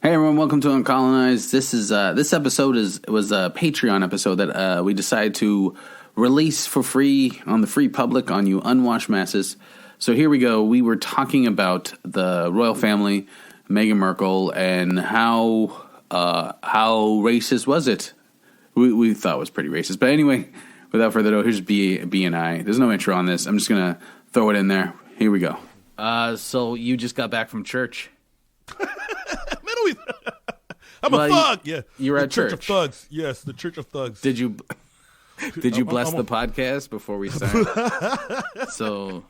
Hey everyone, welcome to Uncolonized. This episode was a Patreon episode that we decided to release for free on the free public on you unwashed masses. So here we go. We were talking about the royal family, Megan Merkel, and how racist was it? We thought it was pretty racist. But anyway, without further ado, here's B and I. There's no intro on this. I'm just gonna throw it in there. Here we go. So you just got back from church. I'm a thug. Yeah, you were at Church of Thugs. Yes, the Church of Thugs. Did you bless the podcast before we start? so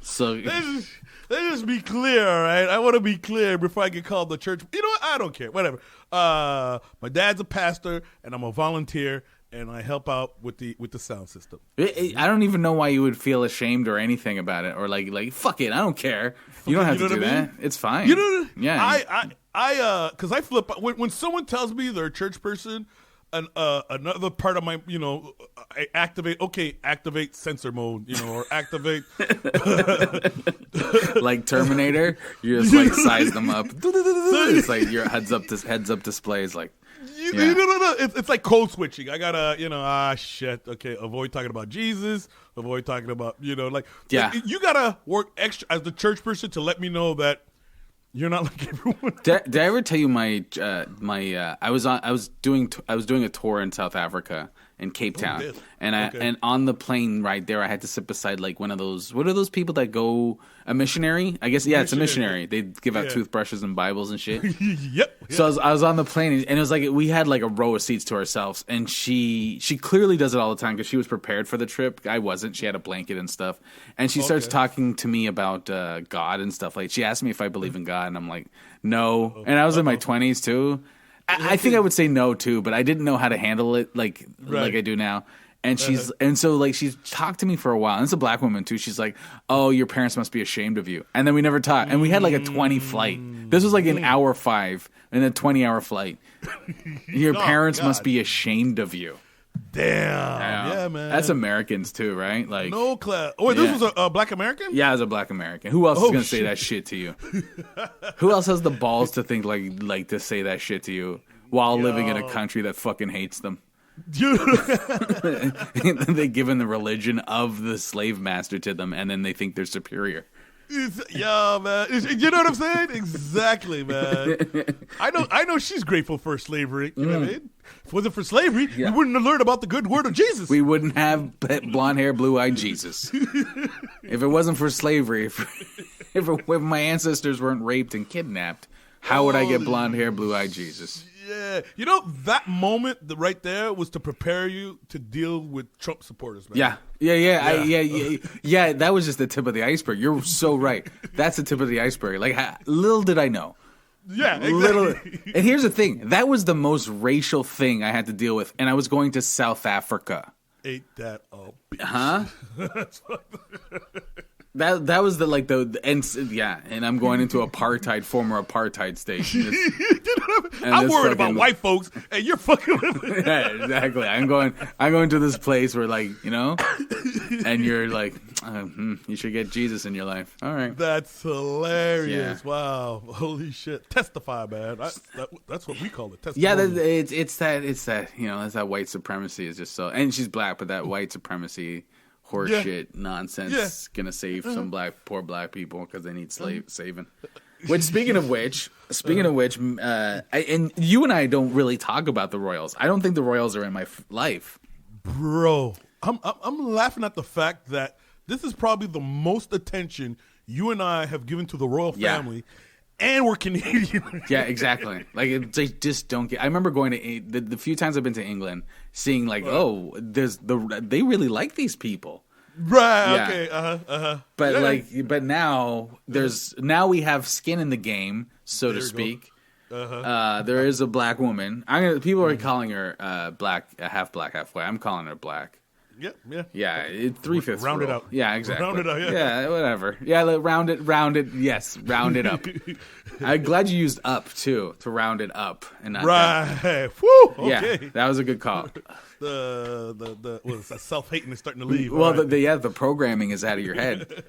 let's just be clear, all right? I want to be clear before I get called the church. You know what? I don't care. Whatever. My dad's a pastor, and I'm a volunteer, and I help out with the sound system. I don't even know why you would feel ashamed or anything about it, or like fuck it, I don't care. You don't have to do that. It's fine. You know, yeah. Because I flip when someone tells me they're a church person, and another part of my, I activate sensor mode, or activate like Terminator. You just like size them up. It's like your heads up display is like. Yeah. No. It's like code switching. I gotta, shit. Okay, avoid talking about Jesus. Avoid talking about, you gotta work extra as the church person to let me know that you're not like everyone. Did I ever tell you I was doing a tour in South Africa in Cape Town, and on the plane right there, I had to sit beside like one of those. What are those people that go a missionary? I guess it's a missionary. They give out toothbrushes and Bibles and shit. Yep. So I was on the plane, and it was like we had like a row of seats to ourselves, and she clearly does it all the time because she was prepared for the trip. I wasn't. She had a blanket and stuff, and she starts talking to me about God and stuff. Like she asked me if I believe in God, and I'm like, no. And I was in my 20s too. I think I would say no too, but I didn't know how to handle it like I do now. And she's talked to me for a while. And it's a black woman too. She's like, "Oh, your parents must be ashamed of you." And then we never talked. And we had like a 20 flight. This was like an hour 5 and a 20-hour flight. Your parents must be ashamed of you. Damn. Yeah, man. That's Americans too, right? Like no class. Oh, wait, this was a black American? Yeah, it was a black American. Who else is gonna say that shit to you? Who else has the balls to think like to say that shit to you while living in a country that fucking hates them? They given the religion of the slave master to them, and then they think they're superior. Yeah, man. You know what I'm saying? Exactly, man. I know she's grateful for slavery. You know what I mean? If it wasn't for slavery, we wouldn't have learned about the good word of Jesus. We wouldn't have blonde hair, blue-eyed Jesus. If it wasn't for slavery, if my ancestors weren't raped and kidnapped, how would I get blonde hair, blue-eyed Jesus? Yeah. That moment right there was to prepare you to deal with Trump supporters, man. Yeah. That was just the tip of the iceberg. You're so right. That's the tip of the iceberg. Like, little did I know. Yeah, exactly. And here's the thing. That was the most racial thing I had to deal with. And I was going to South Africa. Ain't that a bitch? Huh? That was and I'm going into former apartheid state. I'm worried about white folks, and you're fucking with me. Yeah, exactly. I'm going to this place where and you're like, you should get Jesus in your life. All right, that's hilarious. Yeah. Wow, holy shit! Testify, man. That's what we call it. Testify. Yeah, it's that white supremacy is just so. And she's black, but that white supremacy. Horseshit nonsense gonna save some poor black people because they need saving. Which speaking of which, and you and I don't really talk about the Royals. I don't think the Royals are in my life, bro. I'm laughing at the fact that this is probably the most attention you and I have given to the royal family. And we're Canadian. Yeah, exactly. Like they just don't get. I remember going to the few times I've been to England, seeing they really like these people. Right. Yeah. Okay. But but now we have skin in the game, so to speak. There is a black woman. People are calling her black, half black, half white. I'm calling her black. Yeah. 3/5 round it out. Yeah, exactly. Round it out. Yeah, whatever. Yeah, round it. Yes, round it up. I'm glad you used up too to round it up and not right. Down. Woo. Okay. Yeah, that was a good call. The self-hating is starting to leave. Well, right. The programming is out of your head.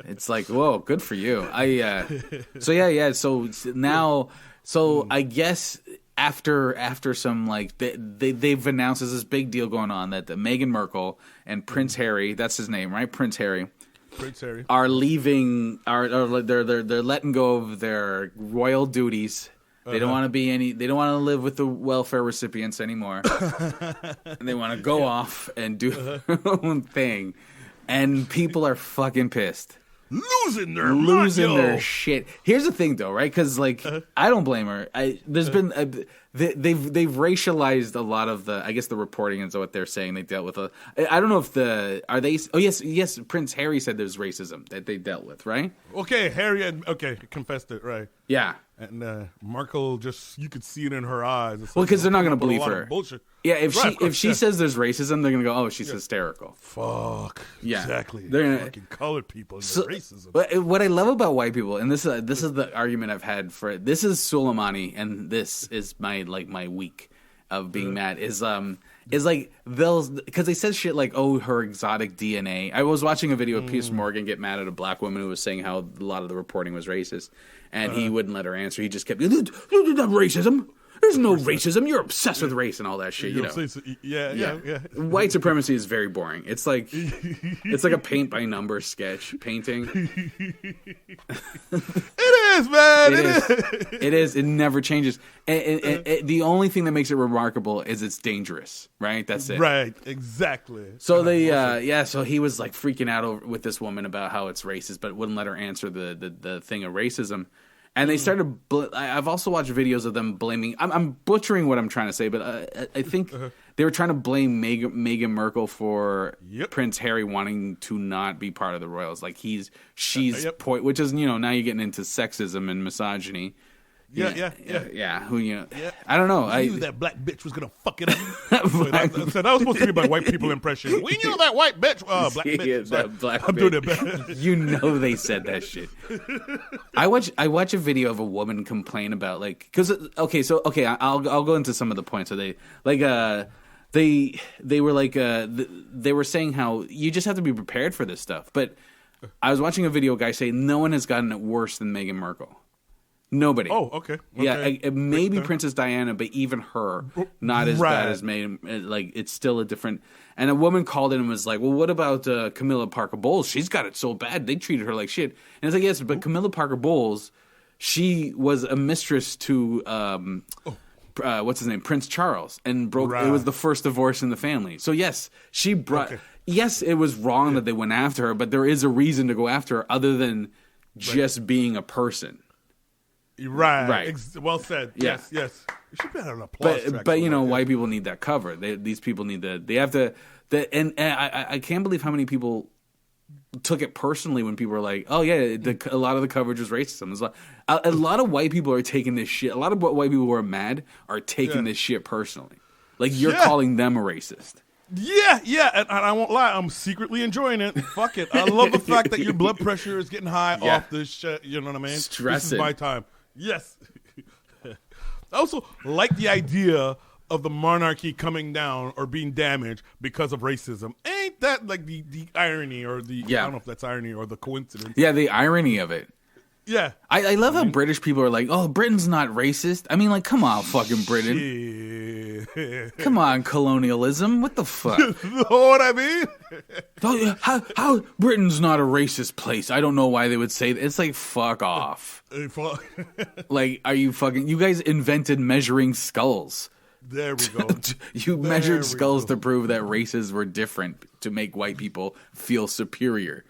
It's like, whoa, good for you. So now So I guess after some like they've announced there's this big deal going on that Meghan Merkel and Prince Harry, that's his name, right? Prince Harry are leaving. They're letting go of their royal duties. They don't want to be any. They don't want to live with the welfare recipients anymore. And they want to go off and do their own thing. And people are fucking pissed. Losing their shit. Here's the thing, though, right? Because like I don't blame her. There's been they've racialized a lot of the. I guess the reporting is what they're saying they dealt with. I don't know if are they? Oh yes. Prince Harry said there's racism that they dealt with, right? Okay, Harry confessed it, right? Yeah. And Merkel just you could see it in her eyes. Well, because they're not going to believe her. Bullshit. Yeah, if she says there's racism, they're gonna go, "Oh, she's hysterical." Fuck. Yeah, exactly. They're gonna, fucking colored people and racism. But what I love about white people, and this is the argument I've had for it. This is Soleimani, and this is my week of being mad is like because they said shit like, "Oh, her exotic DNA." I was watching a video of Piers Morgan get mad at a black woman who was saying how a lot of the reporting was racist, and he wouldn't let her answer. He just kept, "Not racism. There's no racism. You're obsessed with race and all that shit." You know. Yeah. White supremacy is very boring. It's like a paint by number sketch painting. It is, man. It is. It never changes. And the only thing that makes it remarkable is it's dangerous. Right. That's it. Right. Exactly. So so he was like freaking out with this woman about how it's racist, but wouldn't let her answer the thing of racism. And they started. I've also watched videos of them blaming. I'm butchering what I'm trying to say, but I think they were trying to blame Meghan Merkel for Prince Harry wanting to not be part of the royals. Like she's which is now you're getting into sexism and misogyny. Yeah. Who I don't know. I knew that black bitch was gonna fuck it up. That was supposed to be my white people impression. We knew that white bitch. Black bitch. That black I'm bitch. doing it better. They said that shit. I watch a video of a woman complain about like I'll go into some of the points. So they they were saying how you just have to be prepared for this stuff. But I was watching a video guy say no one has gotten it worse than Meghan Merkel. Nobody. Oh, okay. Yeah, maybe Princess Diana, but even her, not as bad as Meghan. Like, it's still a different. And a woman called in and was like, "Well, what about Camilla Parker Bowles? She's got it so bad. They treated her like shit." And it's like, yes, but Camilla Parker Bowles, she was a mistress to what's his name, Prince Charles, and broke. Right. It was the first divorce in the family. So yes, she brought. Okay. Yes, it was wrong that they went after her, but there is a reason to go after her other than just being a person. Right. Well said. Yeah. Yes. You should be on an applause track. But white people need that cover. These people need they have to. And I can't believe how many people took it personally when people were like, "Oh yeah, a lot of the coverage was racism." A lot of white people are taking this shit. A lot of white people who are mad are taking this shit personally. Like you're calling them a racist. Yeah, and I won't lie, I'm secretly enjoying it. Fuck it. I love the fact that your blood pressure is getting high off this shit. You know what I mean? Stress this is my time. Yes. I also like the idea of the monarchy coming down or being damaged because of racism. Ain't that like the irony or I don't know if that's irony or the coincidence. Yeah, the irony of it. Yeah. I love how British people are like, "Oh, Britain's not racist." I mean, like, come on, fucking Britain. Come on, colonialism. What the fuck? You know what I mean? How Britain's not a racist place? I don't know why they would say that. It's like, fuck off. Like, are you fucking... You guys invented measuring skulls. There we go. You measured skulls to prove that races were different to make white people feel superior.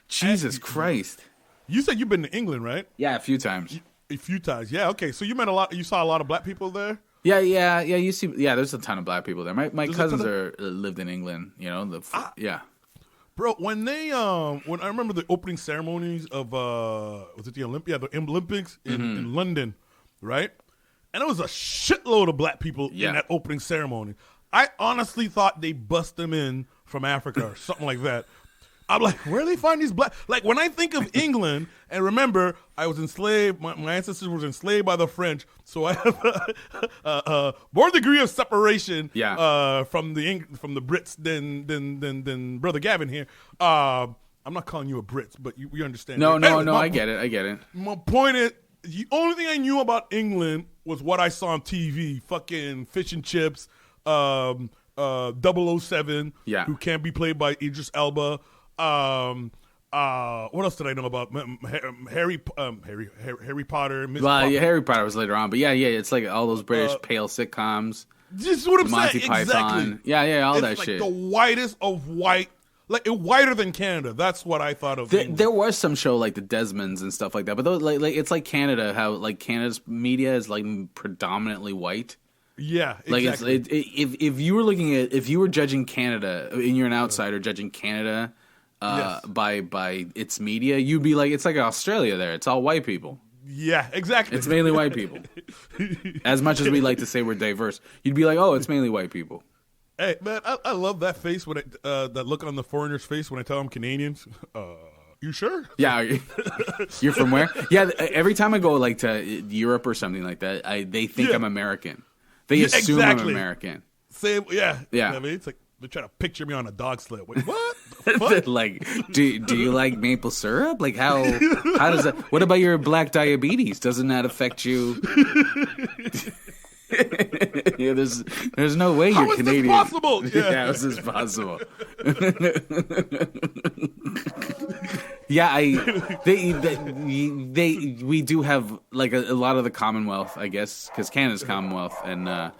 Jesus Christ. You said you've been to England, right? Yeah, a few times. A few times. Yeah, okay. So you met you saw a lot of black people there? Yeah. You see, there's a ton of black people there. My cousins lived in England. Bro. When they when I remember the opening ceremonies of was it the Olympics in London, right? And it was a shitload of black people in that opening ceremony. I honestly thought they bust them in from Africa or something like that. I'm like, where do they find these black? Like, when I think of England, and remember, I was enslaved. My ancestors were enslaved by the French, so I have a more degree of separation from the Brits than Brother Gavin here. I'm not calling you a Brit, but you understand. No, I get it. My point is, the only thing I knew about England was what I saw on TV. Fucking fish and chips, 007, who can't be played by Idris Elba. What else did I know about Harry Potter? Harry Potter was later on, but it's like all those British pale sitcoms. This is what I'm Monty saying. Python. Exactly. All it's that like shit. The whitest of white. Like whiter than Canada. That's what I thought of. There was some show like the Desmonds and stuff like that, but those, like it's like Canada, how like Canada's media is like predominantly white. Yeah, exactly. Like if you were looking at, if you were judging Canada and you're an outsider judging Canada by its media, you'd be like, it's like Australia there. It's all white people. Yeah, exactly. It's mainly white people. As much as we like to say we're diverse, you'd be like, oh, it's mainly white people. Hey man, I love that face when that look on the foreigner's face when I tell them Canadians. You sure? Yeah, you're from where? Yeah, every time I go like to Europe or something like that, they think I'm American. They assume I'm American. Same, yeah. I mean, it's like they're trying to picture me on a dog sled. Wait, what? Like, do you like maple syrup? Like how does that? What about your black diabetes? Doesn't that affect you? There's no way you're Canadian. How is this possible? How is this possible? We do have like a lot of the Commonwealth, I guess, because Canada's Commonwealth, and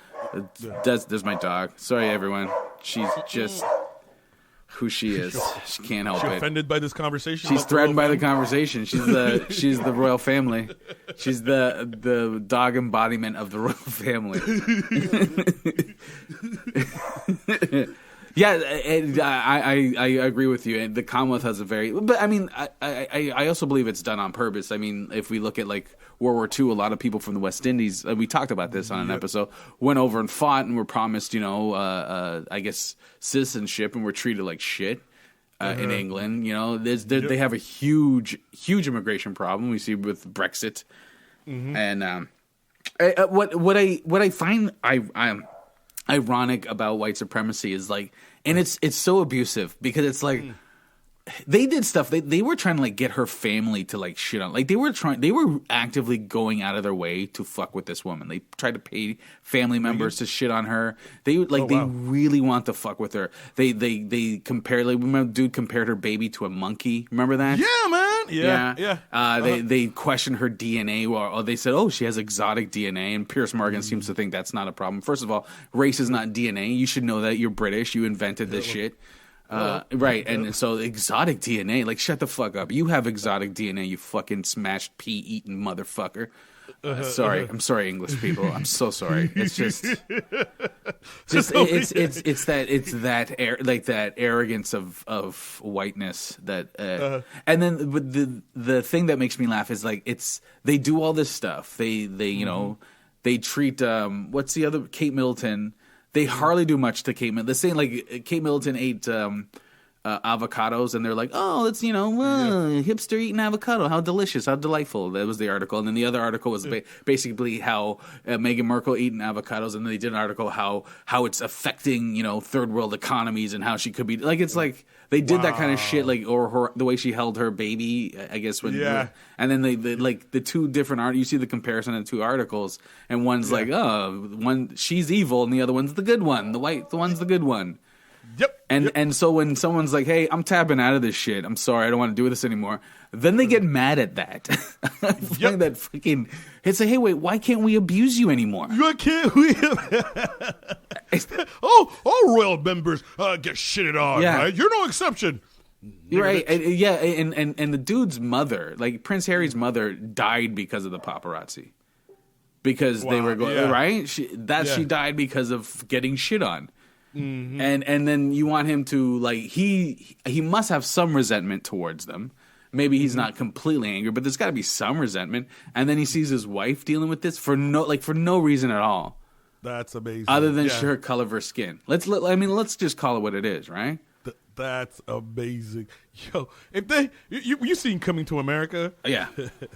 there's my dog. Sorry, everyone. She's just who she is. She can't help it. Offended by this conversation? She's threatened by the conversation. She's the royal family. She's the dog embodiment of the royal family. Yeah, I agree with you. And the Commonwealth has but I mean, I also believe it's done on purpose. I mean, if we look at like World War II, a lot of people from the West Indies, we talked about this on an episode, went over and fought and were promised, I guess, citizenship and were treated like shit in England. You know, they have a huge immigration problem. We see with Brexit, and what I find ironic about white supremacy is like, and it's so abusive because it's like they did stuff. They were trying to like get her family to like shit on. Like they were actively going out of their way to fuck with this woman. They tried to pay family members to shit on her. They really want to fuck with her. They compared, like, remember dude compared her baby to a monkey. Remember that? Yeah, man. Yeah. They questioned her DNA. Or they said, oh, she has exotic DNA. And Piers Morgan seems to think that's not a problem. First of all, race is not DNA. You should know that. You're British. You invented this shit. Right, and so exotic DNA, like, shut the fuck up. You have exotic DNA, you fucking smashed pea-eating motherfucker. I'm sorry, English people. I'm so sorry. It's just that arrogance of whiteness that, and then the thing that makes me laugh is like they do all this stuff. They they treat what's the other, Kate Middleton. They hardly do much to Kate Middleton. They're saying like Kate Middleton ate avocados, and they're like, oh, it's hipster eating avocado. How delicious, how delightful. That was the article. And then the other article was basically how Megan Merkel eating avocados, and then they did an article how it's affecting third world economies and how she could be like, it's like they did that kind of shit, like, or the way she held her baby, I guess. And then they like the two different you see the comparison of the two articles, and one's like, oh, one she's evil, and the other one's the good one. The one's the good one. Yep. And so when someone's like, hey, I'm tapping out of this shit, I'm sorry, I don't want to do this anymore, then they get mad at that. I find that freaking, it's like, hey, wait, why can't we abuse you anymore? Why can't we? All royal members get shitted on, right? You're no exception. Right, and the dude's mother, like Prince Harry's mother, died because of the paparazzi. Because they were going, right? She died because of getting shit on. Mm-hmm. And then you want him to, like, he must have some resentment towards them. Maybe he's not completely angry, but there's got to be some resentment. And then he sees his wife dealing with this for no reason at all. That's amazing. Other than her color of her skin. Let's just call it what it is, right? That's amazing. Yo, if you seen Coming to America? Yeah.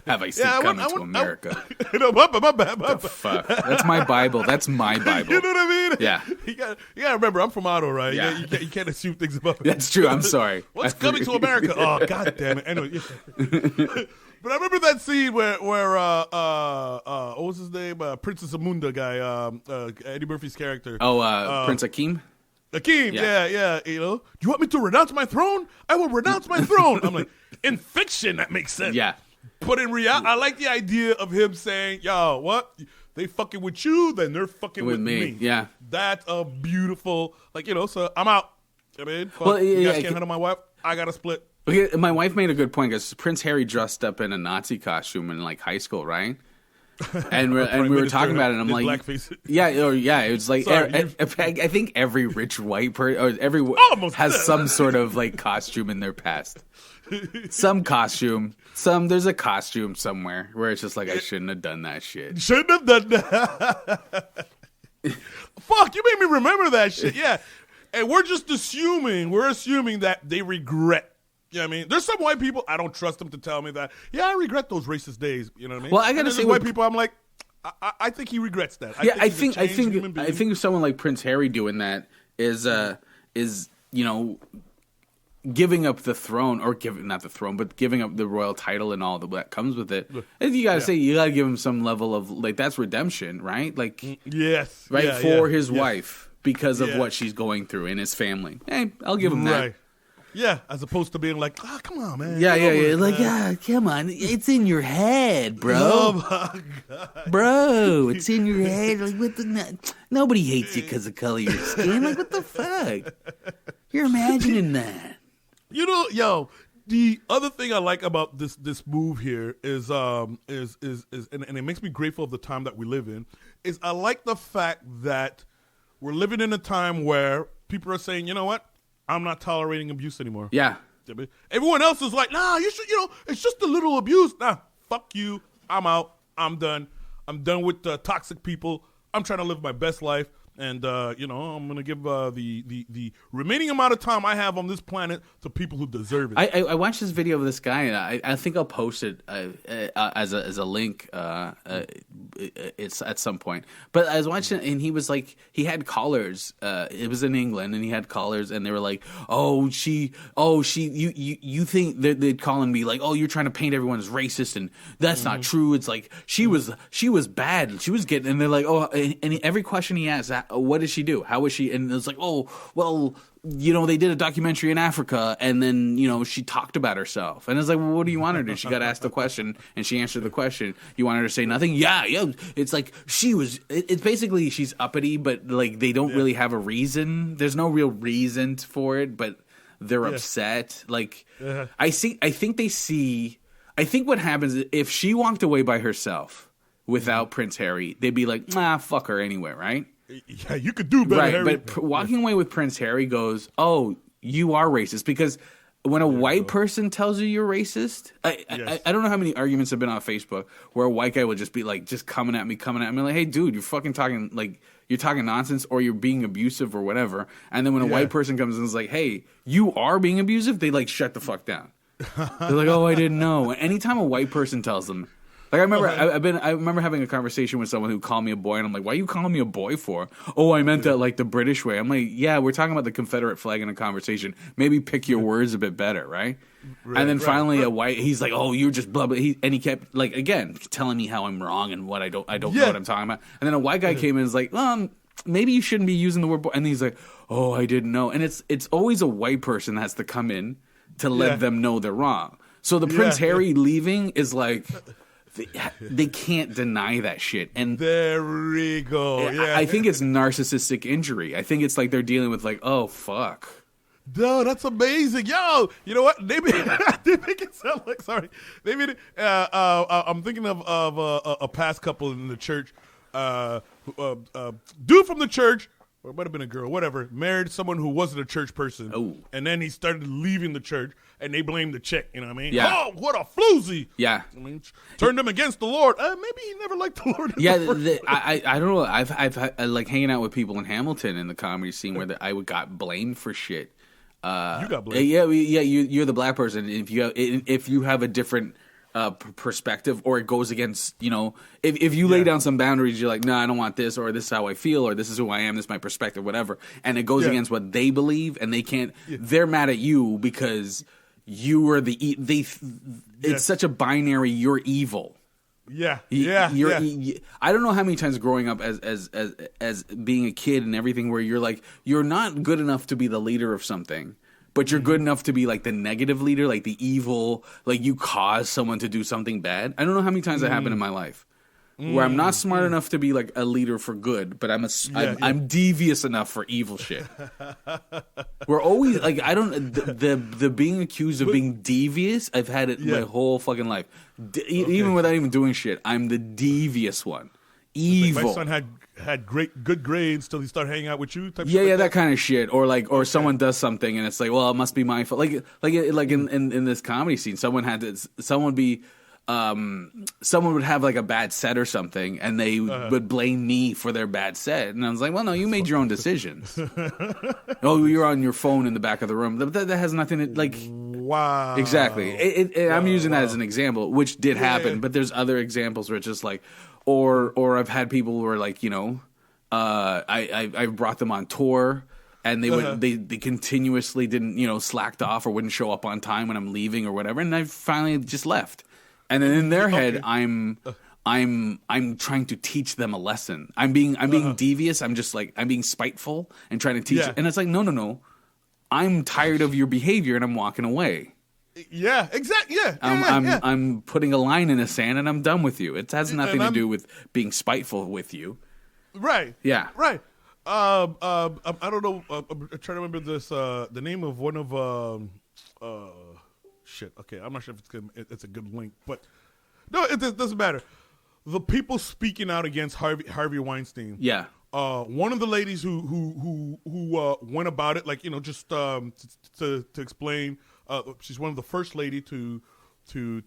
Have I seen Coming to America? My bad. The fuck? That's my Bible. That's my Bible. You know what I mean? Yeah. You gotta remember, I'm from Otto, right? Yeah. You can't assume things about me. That's true. I'm sorry. What's Coming to America? Oh, God damn it. Anyway. But I remember that scene where what was his name? Princess Amunda guy, Eddie Murphy's character. Oh, Prince Akeem? Akeem, yeah. You know, do you want me to renounce my throne? I will renounce my throne. I'm like, in fiction, that makes sense. Yeah. But in reality, I like the idea of him saying, yo, what? They fucking with you, then they're fucking with me. Yeah. That's a beautiful, like, you know, so I'm out. I mean, Well, you guys can't handle my wife. I got to split. Okay, my wife made a good point because Prince Harry dressed up in a Nazi costume in like high school, right? And we were talking about it, and I'm like, blackface. It was like I think every rich white person or everyone has some sort of like costume in their past. Some costume, there's a costume somewhere where it's just like I shouldn't have done that shit. Shouldn't have done that. Fuck, you made me remember that shit. Yeah, and we're assuming that they regret. You know what I mean? There's some white people, I don't trust them to tell me that, yeah, I regret those racist days. You know what I mean? Well, I got to say, white people, I'm like, I think he regrets that. I think someone like Prince Harry doing that is you know, giving up the throne, or not the throne, but giving up the royal title and all that comes with it. And you gotta say, you gotta give him some level of, like, that's redemption, right? Like, yes, right, for his wife because of what she's going through in his family. Hey, I'll give him that. Yeah, as opposed to being like, come on, man. Yeah. Like, come on. It's in your head, bro. Oh, my God. Bro, it's in your head. Like, nobody hates you because of the color of your skin. Like, what the fuck? You're imagining that. You know, yo, the other thing I like about this move here is and it makes me grateful of the time that we live in, is I like the fact that we're living in a time where people are saying, you know what? I'm not tolerating abuse anymore. Yeah. Everyone else is like, nah, you should, it's just a little abuse. Nah, fuck you. I'm out. I'm done. I'm done with toxic people. I'm trying to live my best life. And, I'm going to give the remaining amount of time I have on this planet to people who deserve it. I watched this video of this guy, and I think I'll post it as a link it's at some point. But I was watching it, and he was like, he had callers. It was in England, and he had callers, and they were like, you think they'd call and be like, oh, you're trying to paint everyone as racist, and that's not true. It's like, she was bad. She was getting, and they're like, oh, and every question he asked, what did she do? How was she? And it's like, oh, well, they did a documentary in Africa, and then, she talked about herself. And it's like, well, what do you want her to do? She got asked the question, and she answered the question. You want her to say nothing? Yeah. It's like, it's basically, she's uppity, but, like, they don't really have a reason. There's no real reason for it, but they're upset. Like, I think what happens is, if she walked away by herself without Prince Harry, they'd be like, fuck her anyway, right? Yeah, you could do better, right? Harry. But walking away with Prince Harry goes, "Oh, you are racist." Because when a white person tells you you're racist, I don't know how many arguments have been on Facebook where a white guy will just be like, just coming at me, like, "Hey, dude, you're fucking talking like you're talking nonsense, or you're being abusive, or whatever." And then when a white person comes and is like, "Hey, you are being abusive," they like shut the fuck down. They're like, "Oh, I didn't know." Anytime a white person tells them. Like, I remember having a conversation with someone who called me a boy, and I'm like, "Why are you calling me a boy for?" "Oh, I meant that like the British way." I'm like, "Yeah, we're talking about the Confederate flag in a conversation. Maybe pick your words a bit better, right?" And then finally, a white, he's like, "Oh, you're just blah blah." And he kept like again telling me how I'm wrong and what I don't know what I'm talking about. And then a white guy came in and was like, "Maybe you shouldn't be using the word boy." And he's like, "Oh, I didn't know." And it's always a white person that has to come in to let them know they're wrong. So the Prince Harry leaving is like. They can't deny that shit. And there we go. Yeah. I think it's narcissistic injury. I think it's like they're dealing with like, oh, fuck. No, that's amazing. Yo, you know what? They make it sound like, sorry. They made it, I'm thinking of a past couple in the church. Dude from the church, or it might have been a girl, whatever, married someone who wasn't a church person. Oh. And then he started leaving the church, and they blamed the chick, you know what I mean? Yeah. Oh, what a floozy. Yeah. I mean, turned him against the Lord. Maybe he never liked the Lord. I don't know. I've like hanging out with people in Hamilton in the comedy scene where I got blamed for shit. You got blamed. Yeah, you're the black person. If you have a different perspective, or it goes against, if you lay down some boundaries, you're like, no, I don't want this, or this is how I feel, or this is who I am, this is my perspective, whatever, and it goes against what they believe, and they can't, they're mad at you because you are it's such a binary. You're evil. Yeah, I don't know how many times growing up as being a kid and everything, where you're like, you're not good enough to be the leader of something, but you're good enough to be like the negative leader, like the evil, like you cause someone to do something bad. I don't know how many times that happened in my life. Where I'm not smart enough to be like a leader for good, but I'm devious enough for evil shit. We're always like, I don't the being accused of being devious. I've had it my whole fucking life, even without even doing shit. I'm the devious one, evil. My son had good grades till he started hanging out with you. That kind of shit, or someone does something and it's like, well, it must be my fault. Like in this comedy scene, someone would have like a bad set or something, and they would blame me for their bad set. And I was like, well, no, you made your own decisions. Oh, you're on your phone in the back of the room. That has nothing to, like... Wow. Exactly. I'm using that as an example, which did happen, but there's other examples where it's just like... Or I've had people who are like, I brought them on tour... And they continuously didn't, slacked off or wouldn't show up on time when I'm leaving or whatever. And I finally just left. And then in their head, I'm trying to teach them a lesson. I'm being devious. I'm just like, I'm being spiteful and trying to teach. And it's like, no. I'm tired of your behavior and I'm walking away. Yeah, exactly. Yeah, I'm putting a line in the sand and I'm done with you. It has nothing to do with being spiteful with you. Right. Yeah. Right. I don't know. I'm trying to remember this. The name of one of shit. Okay, I'm not sure if it's a good link, but no, it doesn't matter. The people speaking out against Harvey Weinstein. Yeah. One of the ladies who went about it, like just to explain. She's one of the first lady to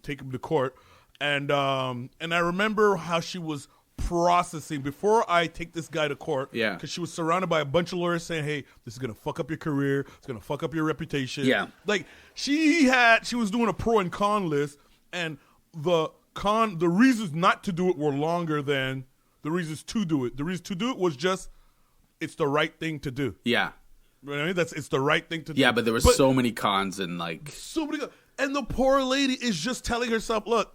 take him to court, and I remember how she was processing before I take this guy to court. Yeah. Because she was surrounded by a bunch of lawyers saying, hey, this is going to fuck up your career. It's going to fuck up your reputation. Yeah. Like, she was doing a pro and con list, and the reasons not to do it were longer than the reasons to do it. The reason to do it was just, it's the right thing to do. Yeah. You know what I mean? It's the right thing to do. Yeah, but there were so many cons and like... So many cons. And the poor lady is just telling herself, look,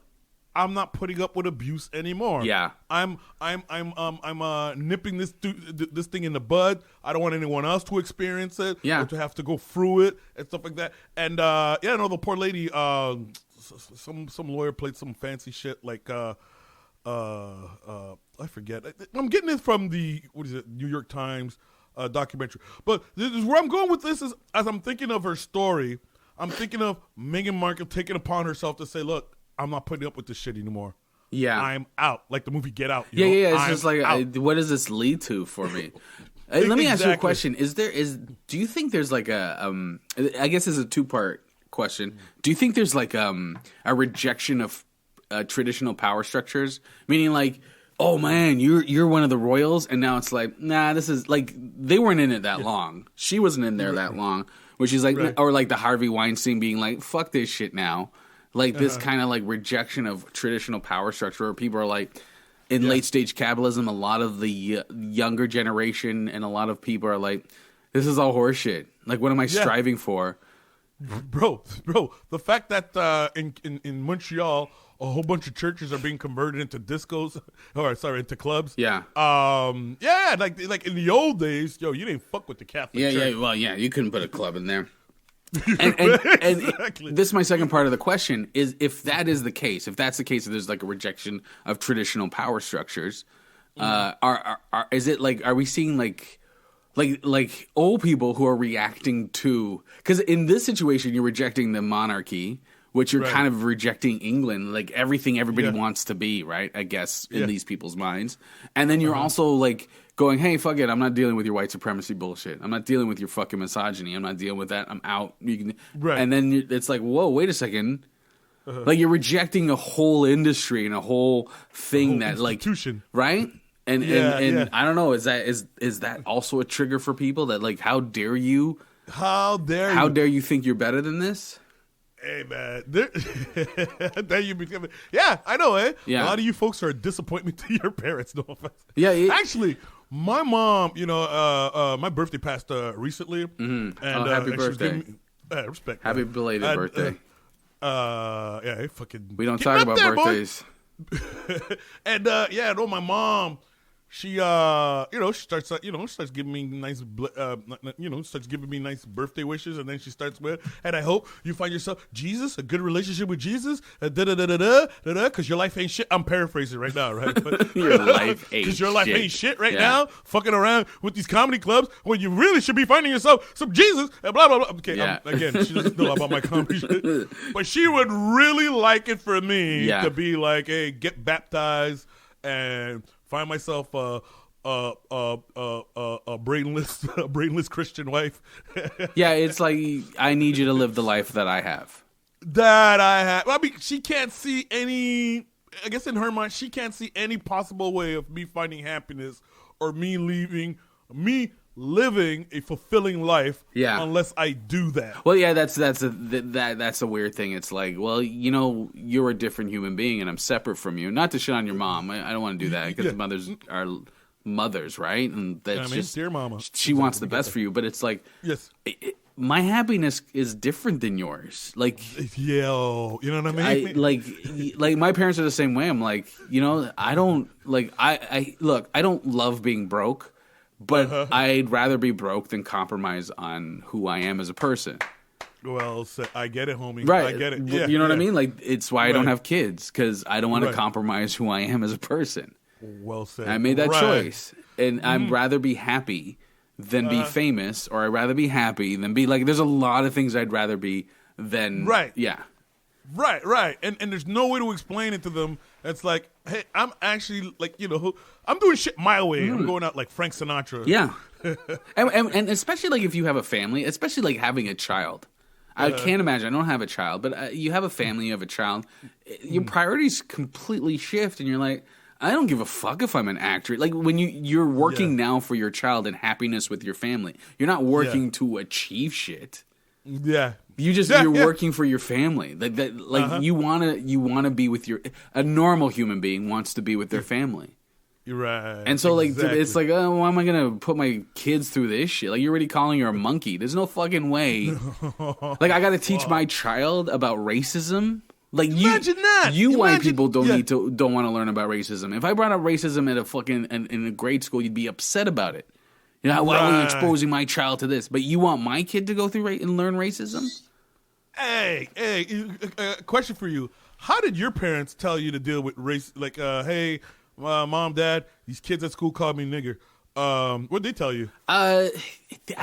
I'm not putting up with abuse anymore. Yeah, I'm nipping this thing in the bud. I don't want anyone else to experience it. Yeah, or to have to go through it and stuff like that. And the poor lady. Some lawyer played some fancy shit like I forget. I'm getting it from the New York Times documentary. But this is where I'm going with this is as I'm thinking of her story. I'm thinking of Megan Merkel taking upon herself to say, look, I'm not putting up with this shit anymore. Yeah. I'm out. Like the movie Get Out. Yeah. It's just like, what does this lead to for me? Let me ask you a question. Do you think there's like I guess it's a two-part question. Do you think there's like a rejection of traditional power structures? Meaning like, oh man, you're one of the royals, and now it's like, nah, this is like, they weren't in it that long. She wasn't in there that long. Where she's like, or like the Harvey Weinstein being like, fuck this shit now. Like this kind of like rejection of traditional power structure where people are like, in late stage capitalism, a lot of the younger generation and a lot of people are like, this is all horseshit. Like, what am I striving for? Bro, the fact that in Montreal, a whole bunch of churches are being converted into discos, into clubs. Yeah. Like in the old days, you didn't fuck with the Catholic Church. Yeah, well, you couldn't put a club in there. And Exactly. This is my second part of the question is if that is the case, if that's the case, if there's like a rejection of traditional power structures, is it like, are we seeing like old people who are reacting to, because in this situation you're rejecting the monarchy, which you're kind of rejecting England, like everything everybody wants to be, right? I guess in these people's minds, and then you're also like going, hey, fuck it, I'm not dealing with your white supremacy bullshit. I'm not dealing with your fucking misogyny. I'm not dealing with that. I'm out. And then it's like, whoa, wait a second. Like you're rejecting a whole industry and a whole thing that institution. Right? And I don't know, is that also a trigger for people that like, how dare you? How dare you think you're better than this? Hey man, I know, eh? Yeah. A lot of you folks are a disappointment to your parents. No offense. Yeah. Actually, my mom, my birthday passed recently, and happy birthday. Respect. Happy belated birthday. Yeah, fucking. We don't talk about birthdays. And no, my mom, she starts giving me nice birthday wishes, and then she starts with, and I hope you find yourself Jesus, a good relationship with Jesus, because your life ain't shit. I'm paraphrasing right now, right? But, your life ain't because your life ain't shit right now, fucking around with these comedy clubs when you really should be finding yourself some Jesus and blah blah blah. Okay, again, she doesn't know about my comedy shit, but she would really like it for me to be like, hey, get baptized and find myself a brainless Christian wife. Yeah, it's like, I need you to live the life that I have. Well, I mean, she can't see any. I guess in her mind, she can't see any possible way of me finding happiness or me living a fulfilling life unless I do that. Well, yeah, that's a weird thing. It's like, well, you're a different human being, and I'm separate from you. Not to shit on your mom. I don't want to do that, because mothers are mothers, right? And that's just dear mama. She wants the best for you, but it's like, yes, my happiness is different than yours. Like, you know what I mean? Like my parents are the same way. I'm like, I don't like. I don't love being broke. But I'd rather be broke than compromise on who I am as a person. Well, I get it, homie. Right. I get it. Yeah, you know what I mean? Like, it's why I don't have kids, because I don't want to compromise who I am as a person. Well said. I made that choice. And I'd rather be happy than be famous, or I'd rather be happy than be like, there's a lot of things I'd rather be than. Right. Yeah. Right. And there's no way to explain it to them. It's like, hey, I'm actually like, I'm doing shit my way. I'm going out like Frank Sinatra. Yeah. and especially like if you have a family, especially like having a child. I can't imagine. I don't have a child, but you have a family, you have a child. Your priorities completely shift, and you're like, I don't give a fuck if I'm an actor. Like when you're working now for your child and happiness with your family. You're not working to achieve shit. Yeah. You're working for your family. You wanna be with a normal human being wants to be with their family. You're right. And so it's like, oh, why am I gonna put my kids through this shit? Like, you're already calling her a monkey. There's no fucking way. Like, I gotta teach my child about racism. Like, imagine that. White people don't want to learn about racism. If I brought up racism at a fucking in a grade school, you'd be upset about it. Why are you exposing my child to this? But you want my kid to go through and learn racism? Hey, question for you. How did your parents tell you to deal with race? Like, hey, mom, dad, these kids at school called me nigger. What did they tell you? I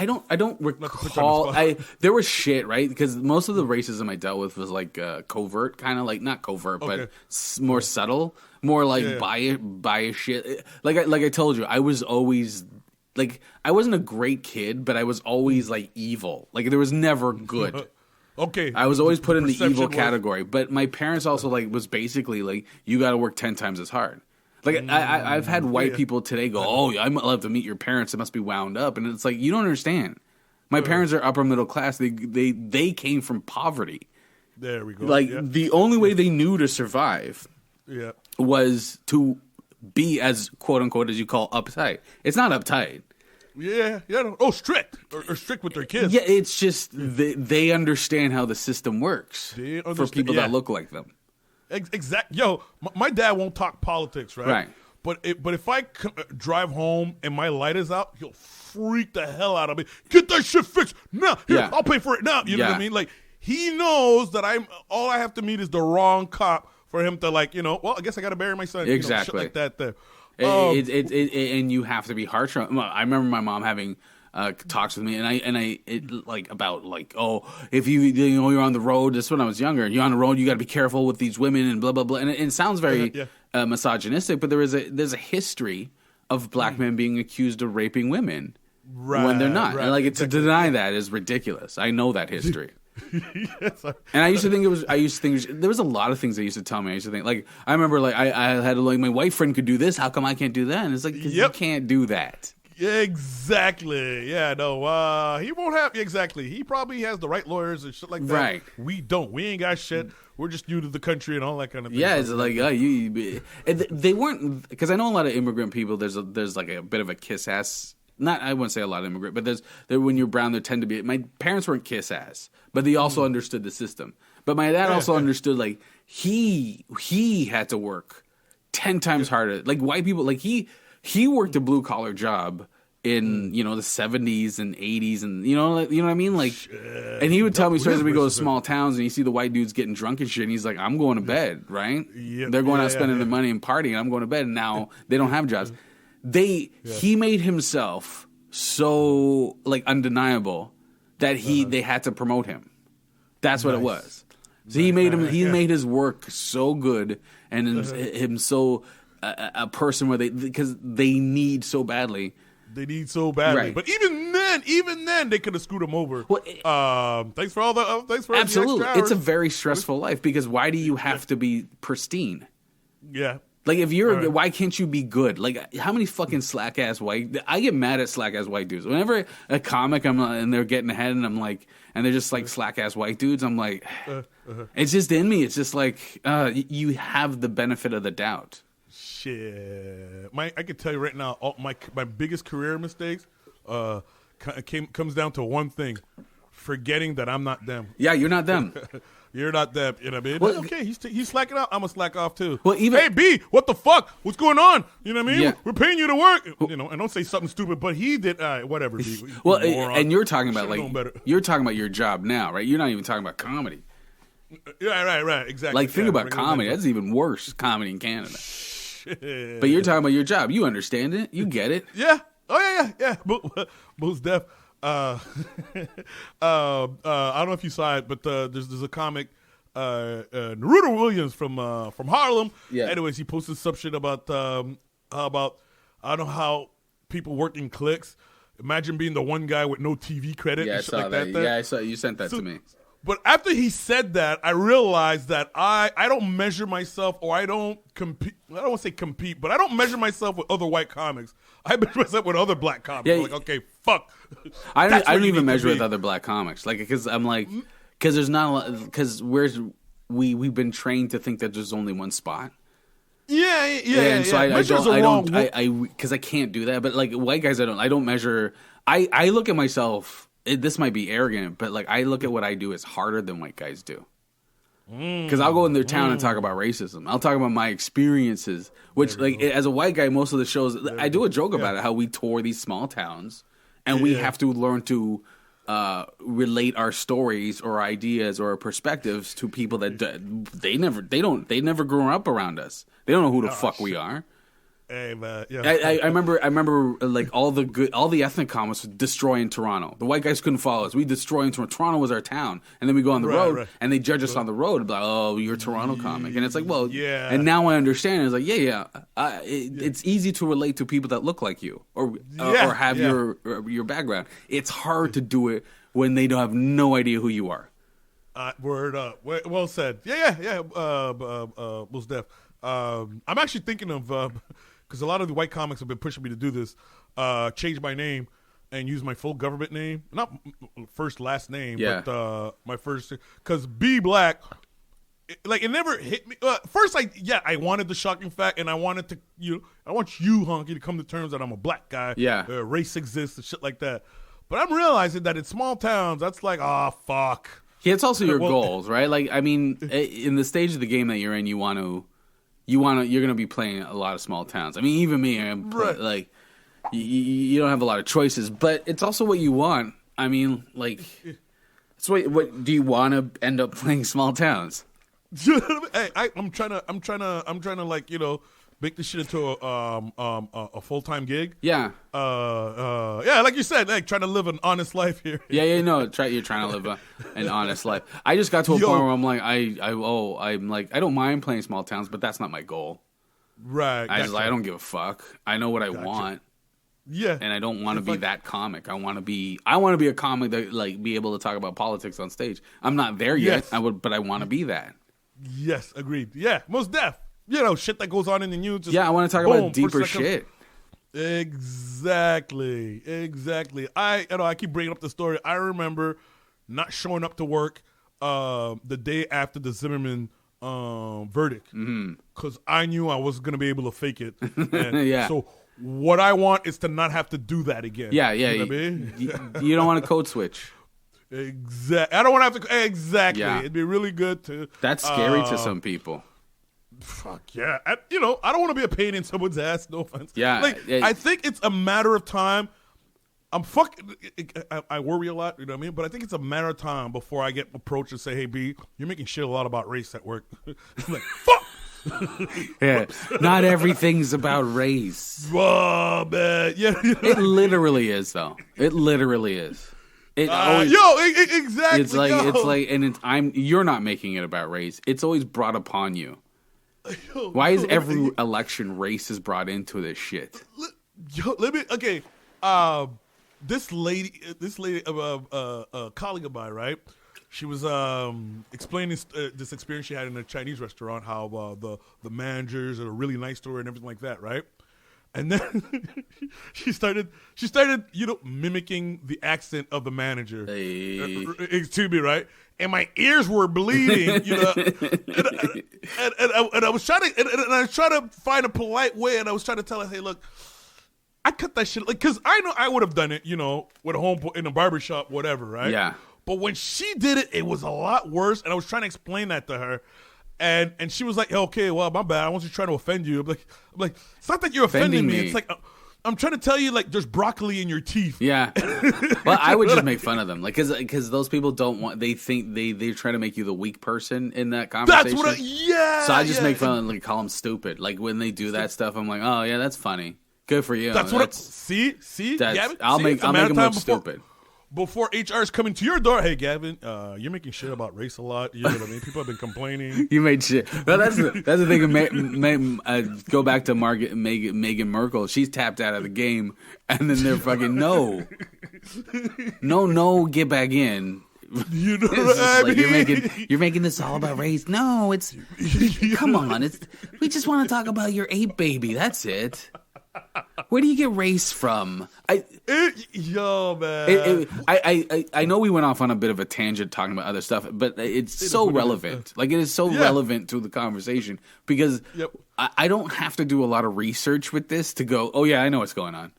don't recall. There was shit, right? Because most of the racism I dealt with was like covert, kind of like not covert, but more subtle, more like bias shit. Like I told you, I was always like, I wasn't a great kid, but I was always like evil. Like, there was never good. Okay. I was always put in the evil category, but my parents also was basically like, you got to work 10 times as hard. Like, I've had white people today go, oh, I'm allowed to meet your parents. It must be wound up. And it's like, you don't understand. My parents are upper middle class. They came from poverty. There we go. Like, the only way they knew to survive was to be as, quote unquote, as you call, uptight. It's not uptight. Yeah. Oh, strict. Or strict with their kids. Yeah, it's just they understand how the system works for people that look like them. Exactly. Yo, my dad won't talk politics, right? Right. But if I drive home and my light is out, he'll freak the hell out of me. Get that shit fixed now. Here, I'll pay for it now. You know what I mean? Like, he knows that all I have to meet is the wrong cop for him to, like, well, I guess I got to bury my son. Exactly. Shit like that there. And you have to be harsh on. I remember my mom having talks with me, about like, oh, if you're on the road. This is when I was younger. You're on the road. You got to be careful with these women and blah blah blah. And it sounds very misogynistic, but there's a history of black men being accused of raping women when they're not. Right. And like, to deny that is ridiculous. I know that history. And I used to think there was a lot of things they used to tell me. I used to think, like, I remember, like, I had, like, my white friend could do this. How come I can't do that? And it's like, 'cause you can't do that. Exactly. Yeah, no, he won't have, exactly. He probably has the right lawyers and shit like that. Right. We don't. We ain't got shit. We're just new to the country and all that kind of thing. Yeah, it's like, they weren't, because I know a lot of immigrant people, there's like a bit of a kiss ass not I wouldn't say a lot of immigrant, but when you're brown, there tend to be. My parents weren't kiss ass, but they also understood the system. But my dad also understood like he had to work 10 times harder. Like white people, like he worked a blue collar job in the 70s and 80s, and you know what I mean, like. And he would tell me stories when we go to small towns and you see the white dudes getting drunk and shit, and he's like, I'm going to bed, right? They're going out spending their money and partying, and I'm going to bed, and now they don't have jobs. He made himself so like undeniable that they had to promote him. That's what it was. So he made made his work so good and him so a person where because they need so badly. They need so badly, right. But even then, they could have screwed him over. Well, thanks for all the thanks for absolutely. The extra hours. It's a very stressful life because why do you have to be pristine? Yeah. Like if you're, why can't you be good? Like how many fucking slack ass white? I get mad at slack ass white dudes. Whenever a comic, and they're getting ahead, and I'm like, and they're just like slack ass white dudes. I'm like, it's just in me. It's just like you have the benefit of the doubt. Shit, I can tell you right now, all my biggest career mistakes comes down to one thing: forgetting that I'm not them. Yeah, you're not them. You're not them. You know what I mean? Well, okay, he's slacking out. I'm gonna slack off too. Well, hey B, what the fuck? What's going on? You know what I mean? Yeah. We're paying you to work. And don't say something stupid. But he did. Whatever. B. Well, and you're talking about you're talking about your job now, right? You're not even talking about comedy. Yeah, right, exactly. Like think about comedy. That's even worse. Comedy in Canada. But you're talking about your job. You understand it. You get it. Yeah. Oh yeah. Most def. I don't know if you saw it, but there's a comic, Naruto Williams from Harlem. Yeah. Anyways, he posted some shit about I don't know how people work in cliques. Imagine being the one guy with no TV credit. Yeah, I and shit saw like that. that. Yeah, I saw you sent that to me. But after he said that, I realized that I don't measure myself, or I don't compete. I don't want to say compete, but I don't measure myself with other white comics. I measure myself with other black comics. Yeah, I'm like, okay, fuck. I don't even measure with other black comics, like because I'm like, because there's not a lot, because we've been trained to think that there's only one spot. Yeah. And so I don't because I can't do that. But like white guys, I don't measure. I look at myself. This might be arrogant, but like I look at what I do as harder than white guys do. Because I'll go in their town and talk about racism. I'll talk about my experiences, which like as a white guy, most of the shows I do a joke about it, how we tour these small towns and we have to learn to relate our stories or ideas or perspectives to people that they never grew up around us. They don't know who the fuck we are. Hey man, yeah. I remember like all the ethnic comics destroying Toronto. The white guys couldn't follow us. We destroying Toronto. Toronto was our town, and then we go on the road, and they judge us on the road. Like, oh, you're a Toronto comic, and it's like, well, yeah. And now I understand. It's like, it's easy to relate to people that look like you or have your background. It's hard to do it when they don't have no idea who you are. Word up. Well said. Yeah. Most def. I'm actually thinking of. Because a lot of the white comics have been pushing me to do this, change my name and use my full government name. Not first, last name, but my first. Because B Black, it never hit me. First, I wanted the shocking fact, and I wanted to, I want you, Honky, to come to terms that I'm a black guy. Yeah. Race exists and shit like that. But I'm realizing that in small towns, that's like, fuck. Yeah, it's also your goals, right? Like, I mean, in the stage of the game that you're in, you're going to be playing a lot of small towns. I mean, even me, like, you don't have a lot of choices, but it's also what you want. I mean, like, it's what do you want to end up playing small towns? Hey, I'm trying to like, make this shit into a full-time gig. Yeah. Like you said, like trying to live an honest life here. Yeah, no, you're trying to live an honest life. I just got to a point where I'm like, I don't mind playing small towns, but that's not my goal. Right. I don't give a fuck. I know what I want. Yeah. And I don't want to be that comic. I want to be a comic that like be able to talk about politics on stage. I'm not there yet. But I want to be that. Yes, agreed. Yeah, most def. Shit that goes on in the news. I want to talk about deeper shit. Exactly. I keep bringing up the story. I remember not showing up to work the day after the Zimmerman verdict because I knew I wasn't going to be able to fake it. And yeah. So What I want is to not have to do that again. Yeah. You know what I mean? You don't want to code switch. Exactly. I don't want to have to. Exactly. Yeah. It'd be really good to. That's scary to some people. Fuck yeah. I don't want to be a pain in someone's ass. No offense. Yeah. I think it's a matter of time. I worry a lot, you know what I mean? But I think it's a matter of time before I get approached and say, hey, B, you're making shit a lot about race at work. I'm like, fuck! Yeah, not everything's about race. Oh, man. Yeah. It literally is, though. It literally is. Exactly. It's like, and you're not making it about race. It's always brought upon you. Why is every election race is brought into this shit? Okay. This lady, a colleague of mine, right? She was explaining this experience she had in a Chinese restaurant, how the managers are really nice to her and everything like that, right? And then she started, mimicking the accent of the manager to me, right? And my ears were bleeding, and I was trying to find a polite way, and I was trying to tell her, hey, look. I cut that shit, because I know I would have done it, with a home in a barbershop, whatever, right? Yeah. But when she did it, it was a lot worse, and I was trying to explain that to her, and she was like, okay, well, my bad, I wasn't trying to offend you. I'm like, it's not that you're offending me. It's like, I'm trying to tell you, like, there's broccoli in your teeth. Yeah. Well, I would just make fun of them, like, because those people don't want. They think they're trying to make you the weak person in that conversation. That's what. So I just make fun of them, like, call them stupid. Like when they do that stuff, I'm like, oh yeah, that's funny. Good for you. See, Gavin. I'll make them look stupid. Before HR's coming to your door, hey Gavin, you're making shit about race a lot. You know what I mean? People have been complaining. You made shit. Well, that's the thing. Go back to Megan Merkel. She's tapped out of the game, and then they're fucking no, get back in. You know what I mean? You're making this all about race. No, it's come on. We just want to talk about your ape baby. That's it. Where do you get race from? Man. I know we went off on a bit of a tangent talking about other stuff, but it's so relevant. Like, it is so relevant to the conversation because I don't have to do a lot of research with this to go, oh yeah, I know what's going on.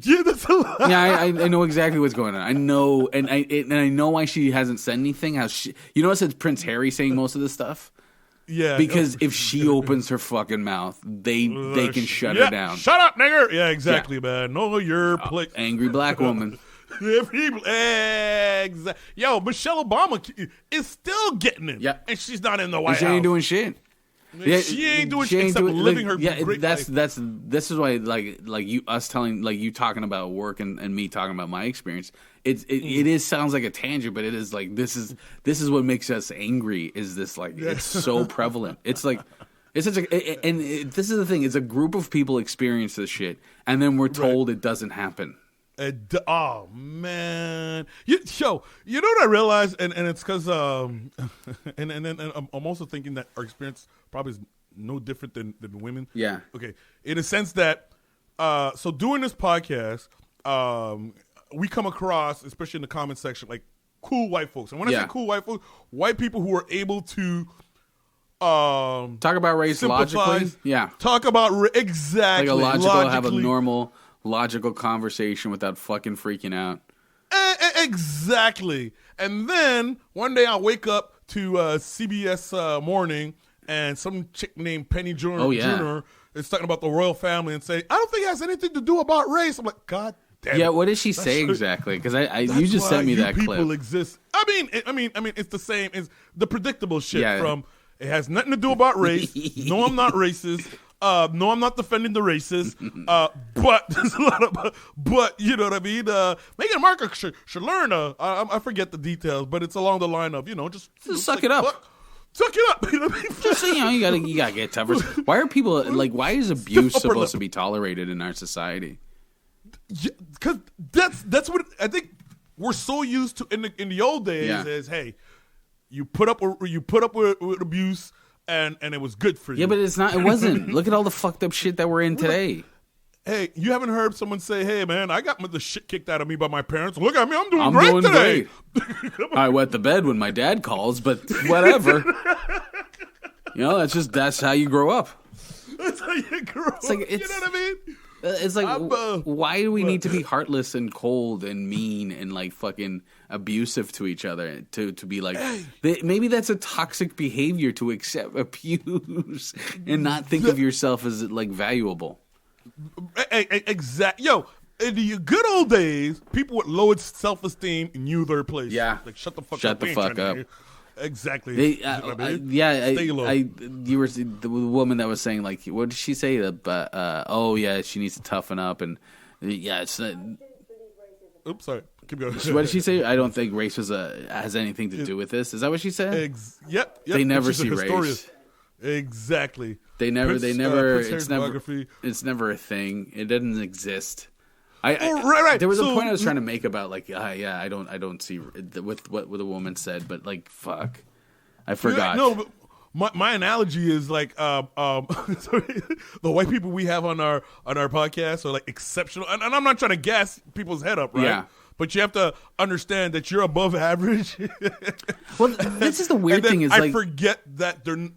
Yeah, that's a lot. Yeah, I know exactly what's going on. I know, and I know why she hasn't said anything. Notice it's Prince Harry saying most of this stuff. Yeah, because if she opens her fucking mouth, they can shut her down. Shut up, nigger. Yeah, exactly, man. Know your place. Angry black woman. Yo, Michelle Obama is still getting it. Yeah, and she's not in the White House. She ain't doing shit. She ain't doing shit except living her great life. This is why like you talking about work and me talking about my experience. It sounds like a tangent, but it is like this is what makes us angry. Is this like it's so prevalent? It's like it's such a this is the thing. It's a group of people experience this shit, and then we're told it doesn't happen. Oh man, you know what I realized, and it's because and I'm also thinking that our experience probably is no different than women. Yeah. Okay. In a sense that, so doing this podcast, we come across, especially in the comment section, like cool white folks, and when I say cool white folks, white people who are able to talk about race logically. Yeah. Talk about exactly like logically, have a normal. Logical conversation without fucking freaking out. Exactly. And then one day I wake up to CBS Morning and some chick named Penny Jr. is talking about the royal family and saying, I don't think it has anything to do about race. I'm like, God damn it. Yeah, what did she say exactly? Because you just sent me that clip. People exist. I mean, it's the same. It's the predictable shit from it has nothing to do about race. No, I'm not racist. No, I'm not defending the racists, but there's a lot of, but you know what I mean. Megan Merkel should learn. I forget the details, but it's along the line of just suck it up. Suck it up. You know what I mean? Just you gotta get tougher. Why are people like? Why is abuse supposed to be tolerated in our society? Because that's what I think. We're so used to in the old days is hey, you put up with abuse. And it was good for you. Yeah, but it's not. It wasn't. Look at all the fucked up shit that we're in today. Hey, you haven't heard someone say, "Hey, man, I got the shit kicked out of me by my parents. Look at me, I'm doing great today." I wet the bed when my dad calls, but whatever. That's how you grow up. That's how you grow up. You know what I mean? It's like, why do we need to be heartless and cold and mean and like fucking abusive to each other to be like, maybe that's a toxic behavior to accept abuse and not think of yourself as like valuable. Exactly. Yo, in the good old days, people with low self-esteem knew their place. Yeah. Like, shut the fuck up. Shut the fuck up. Exactly. Stay low. You were the woman that was saying, like, what did she say? Oh yeah, she needs to toughen up, and yeah, it's. Oops, sorry. Keep going. What did she say? I don't think race has anything to do with this. Is that what she said? Yep. They never see race. Exactly. They never. It's never a thing. It doesn't exist. Right. There was a point I was trying to make about like, I don't see with what the woman said, but like, fuck, I forgot. No, but my analogy is like, the white people we have on our podcast are like exceptional, and I'm not trying to gas people's head up, right? Yeah. But you have to understand that you're above average. Well, this is the weird thing is I forget that they're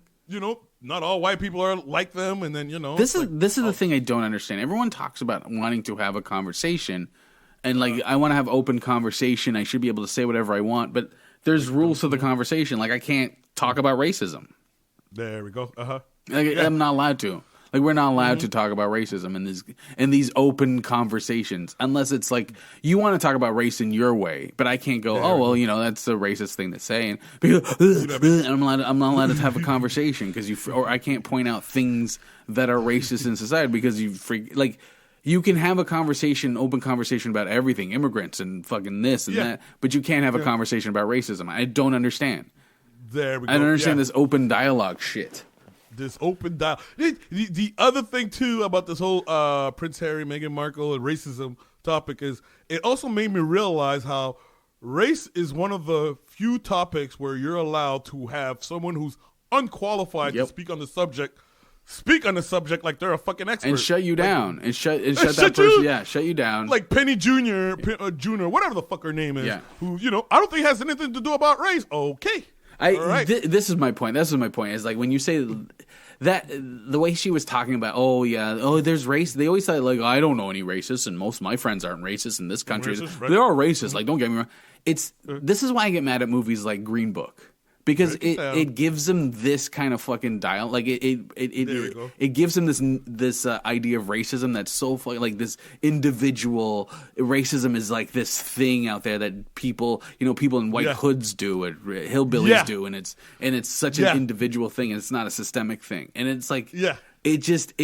not all white people are like them, and then this is the thing I don't understand. Everyone talks about wanting to have a conversation, and like I want to have open conversation. I should be able to say whatever I want, but there's rules to the conversation. Like I can't talk about racism. There we go. I'm not allowed to. Like we're not allowed to talk about racism in these open conversations unless it's like you want to talk about race in your way, but I can't go. That's a racist thing to say, and I'm not allowed to have a conversation because or I can't point out things that are racist in society because like you can have a conversation, open conversation about everything, immigrants and fucking this and that, but you can't have a conversation about racism. I don't understand. There we go. I don't understand this open dialogue shit. This open dialogue. The other thing too about this whole Prince Harry, Megan Merkel, and racism topic is it also made me realize how race is one of the few topics where you're allowed to have someone who's unqualified to speak on the subject like they're a fucking expert and shut you down and shut that person. Shut you down. Like Penny Junior, whatever the fuck her name is. Yeah. Who I don't think has anything to do about race. Okay. This is my point. Is like when you say that the way she was talking about, there's race. They always say like, I don't know any racists, and most of my friends aren't racist in this country. Racist, right? They are racist. Like, don't get me wrong. This is why I get mad at movies like Green Book. Because it gives them this kind of fucking dialogue, like it gives them this idea of racism that's so fucking like this individual racism is like this thing out there that people in white hoods do, hillbillies do, and it's such an individual thing, and it's not a systemic thing, and it's like it just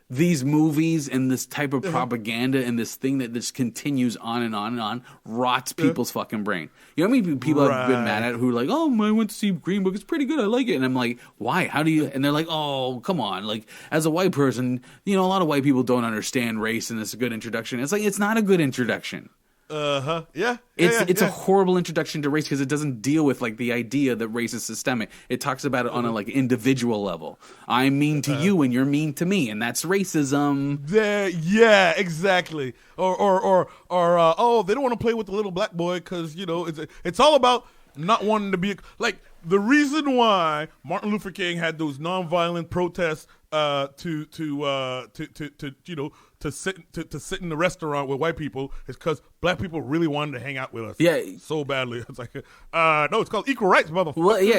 these movies and this type of propaganda and this thing that just continues on and on and on rots people's fucking brain. You know how many people have been mad at it who are like, oh, I went to see Green Book. It's pretty good. I like it. And I'm like, why? How do you? And they're like, oh, come on. Like, as a white person, a lot of white people don't understand race and it's a good introduction. It's like, it's not a good introduction. It's a horrible introduction to race because it doesn't deal with like the idea that race is systemic. It talks about it on a like individual level. I'm mean to you and you're mean to me, and that's racism. Exactly. Or they don't want to play with the little black boy because it's all about not wanting to be like the reason why Martin Luther King had those nonviolent protests to sit in the restaurant with white people is because black people really wanted to hang out with us. Yeah, so badly. It's like, no, it's called equal rights, motherfucker. Well, yeah,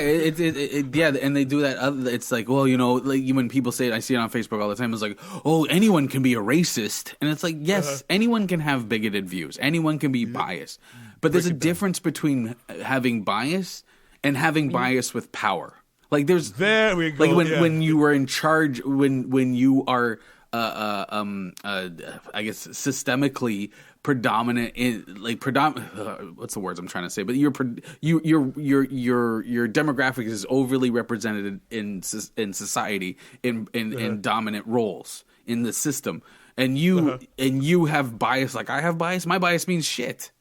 and they do that. It's like, well, like when people say it, I see it on Facebook all the time. It's like, oh, anyone can be a racist, and it's like, yes, anyone can have bigoted views. Anyone can be biased, but there's a difference between having bias and having bias with power. Like there we go. Like when you are in charge, when you are I guess systemically predominant in what's the words I'm trying to say? But your demographic is overly represented in society in dominant roles in the system, and you have bias. Like I have bias. My bias means shit.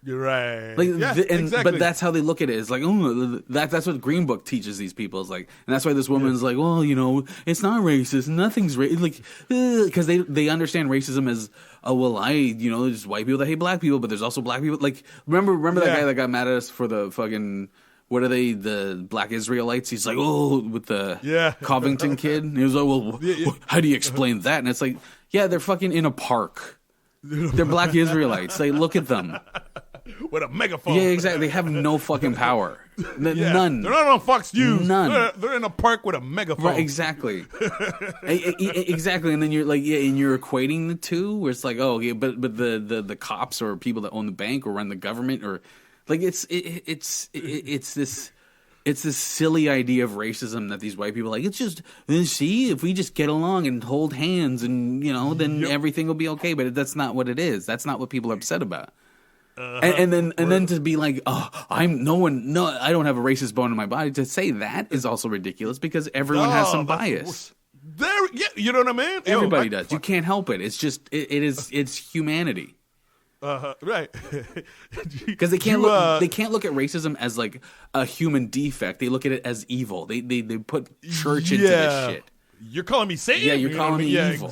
You're right. Like, exactly. But that's how they look at it. It's like, oh, that's what Green Book teaches these people. It's like, and that's why this woman's like, well, it's not racist. Nothing's racist. Like, because they understand racism as, there's white people that hate black people, but there's also black people. Like, remember that guy that got mad at us for the fucking what are they? The Black Israelites. He's like, oh, with the Covington kid. And he was like, well, how do you explain that? And it's like, yeah, they're fucking in a park. They're Black Israelites. Like, look at them. With a megaphone. Yeah, exactly. They have no fucking power. None. They're not on Fox News. None. They're in a park with a megaphone. Right, exactly. Exactly. And then you're like, and you're equating the two, where it's like, oh, yeah, but the cops or people that own the bank or run the government, or like it's this silly idea of racism that these white people are like, it's just, see, if we just get along and hold hands and then everything will be okay. But that's not what it is. That's not what people are upset about. And then to be like, oh, I don't have a racist bone in my body. To say that is also ridiculous because everyone has some bias. You know what I mean? Everybody does. You can't help it. It's just it's humanity. Right. Because they can't look at racism as like a human defect. They look at it as evil. They put church into this shit. You're calling me Satan? Yeah, you're calling me evil.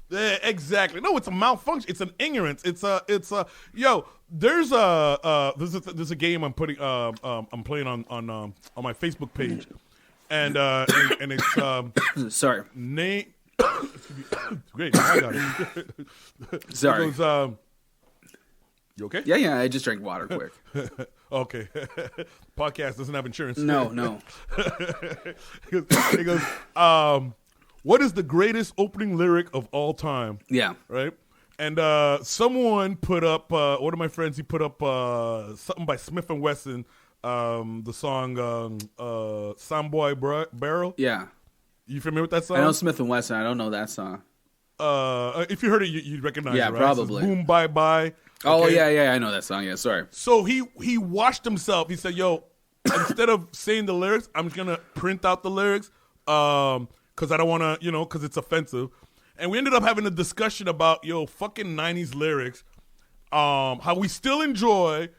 Yeah, exactly. No, it's a malfunction. It's an ignorance. There's a game I'm putting I'm playing on my Facebook page, and it's sorry. Name. Great, I got it. Sorry. It goes, you okay? Yeah. I just drank water quick. Okay. Podcast doesn't have insurance. No. It goes. What is the greatest opening lyric of all time? Yeah. Right? And someone put up, one of my friends, he put up something by Smith & Wesson, the song Samboy Barrel. Yeah. You familiar with that song? I know Smith & Wesson. I don't know that song. If you heard it, you'd recognize it, right? Yeah, probably. Boom, bye, bye. Okay? Oh, yeah, I know that song. Yeah, sorry. So he washed himself. He said, yo, instead of saying the lyrics, I'm just going to print out the lyrics. Because I don't want to, because it's offensive. And we ended up having a discussion about, fucking 90s lyrics, how we still enjoy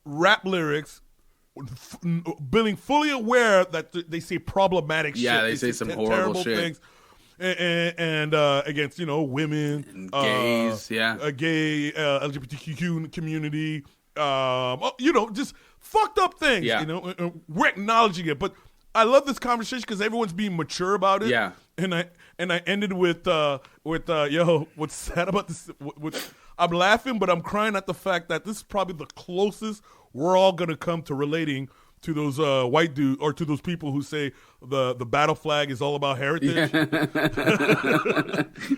rap lyrics, being fully aware that they say problematic shit. Yeah, they say some horrible shit. Things. And against, women. And gays, a gay, LGBTQ community, just fucked up things. Yeah. We're acknowledging it, but I love this conversation because everyone's being mature about it. Yeah. And I ended with what's sad about this? I'm laughing, but I'm crying at the fact that this is probably the closest we're all gonna come to relating to those white dudes or to those people who say the battle flag is all about heritage. Because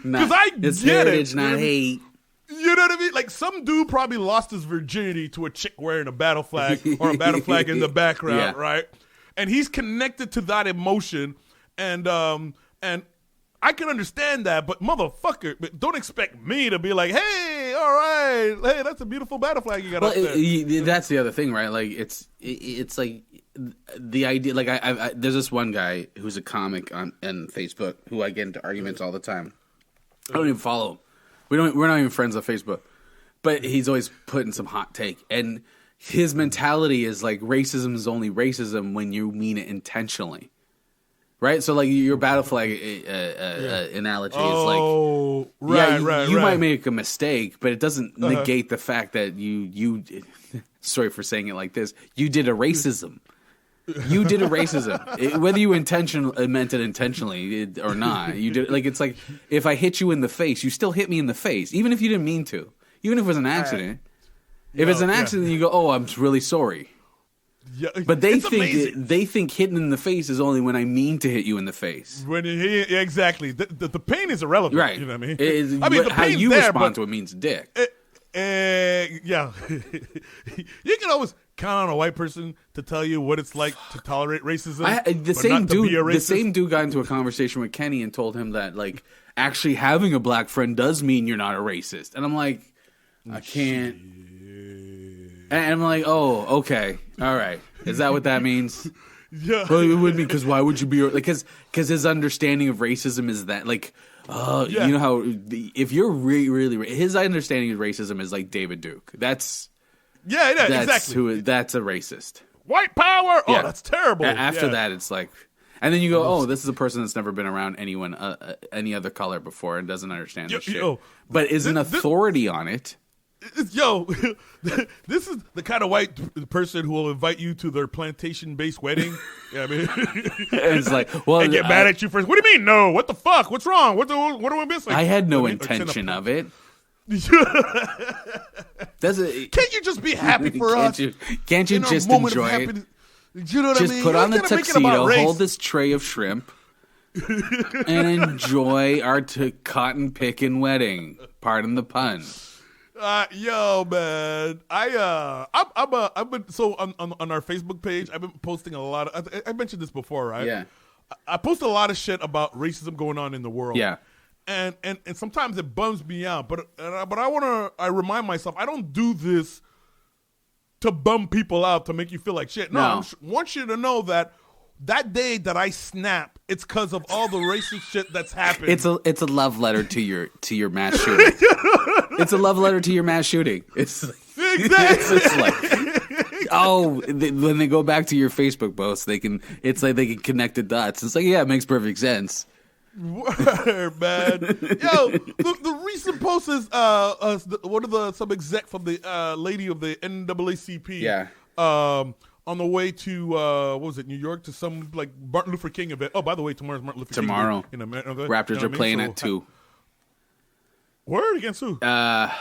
it's heritage, not hate. You know what I mean? Like some dude probably lost his virginity to a chick wearing a battle flag or a battle flag in the background, right? And he's connected to that emotion, and I can understand that, but motherfucker, don't expect me to be like, hey, all right, hey, that's a beautiful battle flag you got up there. That's the other thing, right? Like it's like the idea. Like I there's this one guy who's a comic on Facebook who I get into arguments all the time. I don't even follow him. We're not even friends on Facebook, but he's always putting some hot take and. His mentality is like racism is only racism when you mean it intentionally, right? So like your battle flag analogy is like, right. You might make a mistake, but it doesn't negate the fact that you sorry for saying it like this, you did a racism. You did a racism, whether you meant it intentionally or not. You did like it's like if I hit you in the face, you still hit me in the face, even if you didn't mean to, even if it was an accident. If it's an accident, you go, "Oh, I'm really sorry." Yeah, but they think hitting in the face is only when I mean to hit you in the face. Exactly. The pain is irrelevant. Right. You know what I mean? I mean, how you respond to it means dick. Yeah. You can always count on a white person to tell you what it's like to tolerate racism. The same dude got into a conversation with Kenny and told him that like actually having a black friend does mean you're not a racist. And I'm like, I can't. And I'm like, oh, okay, all right. Is that what that means? Yeah. Well, it would mean because why would you be like? Because his understanding of racism is that like, you know how if you're really his understanding of racism is like David Duke. That's exactly. That's a racist. White power. Oh, that's terrible. After that, it's like, and then you go, oh, this is a person that's never been around anyone any other color before and doesn't understand this shit, but is an authority on it. Yo, this is the kind of white person who will invite you to their plantation-based wedding. Yeah, I mean, it's like, well, and get mad at you first. What do you mean? No, what the fuck? What's wrong? What do I miss? Like, I had no intention of it. Does it? Can't you just be happy for us? Can't you just enjoy it? You know what just I mean? put on the tuxedo, hold this tray of shrimp, and enjoy our cotton picking wedding. Pardon the pun. Yo, man, I've been so on our Facebook page. I've been posting a lot of. I mentioned this before, right? Yeah. I post a lot of shit about racism going on in the world. Yeah. And sometimes it bums me out, but I remind myself I don't do this to bum people out to make you feel like shit. No, I want you to know that day that I snap, it's because of all the racist shit that's happened. It's a love letter to your mass shooting. It's a love letter to your mass shooting. It's like, when they go back to your Facebook post, it's like they can connect the dots. It's like, yeah, it makes perfect sense. Word, man. Yo, the recent post is one of some exec from the lady of the NAACP. Yeah. On the way to what was it, New York, to some like Martin Luther King event. Oh, by the way, tomorrow's Martin Luther King event in America. Raptors are playing at 2. Word against who? I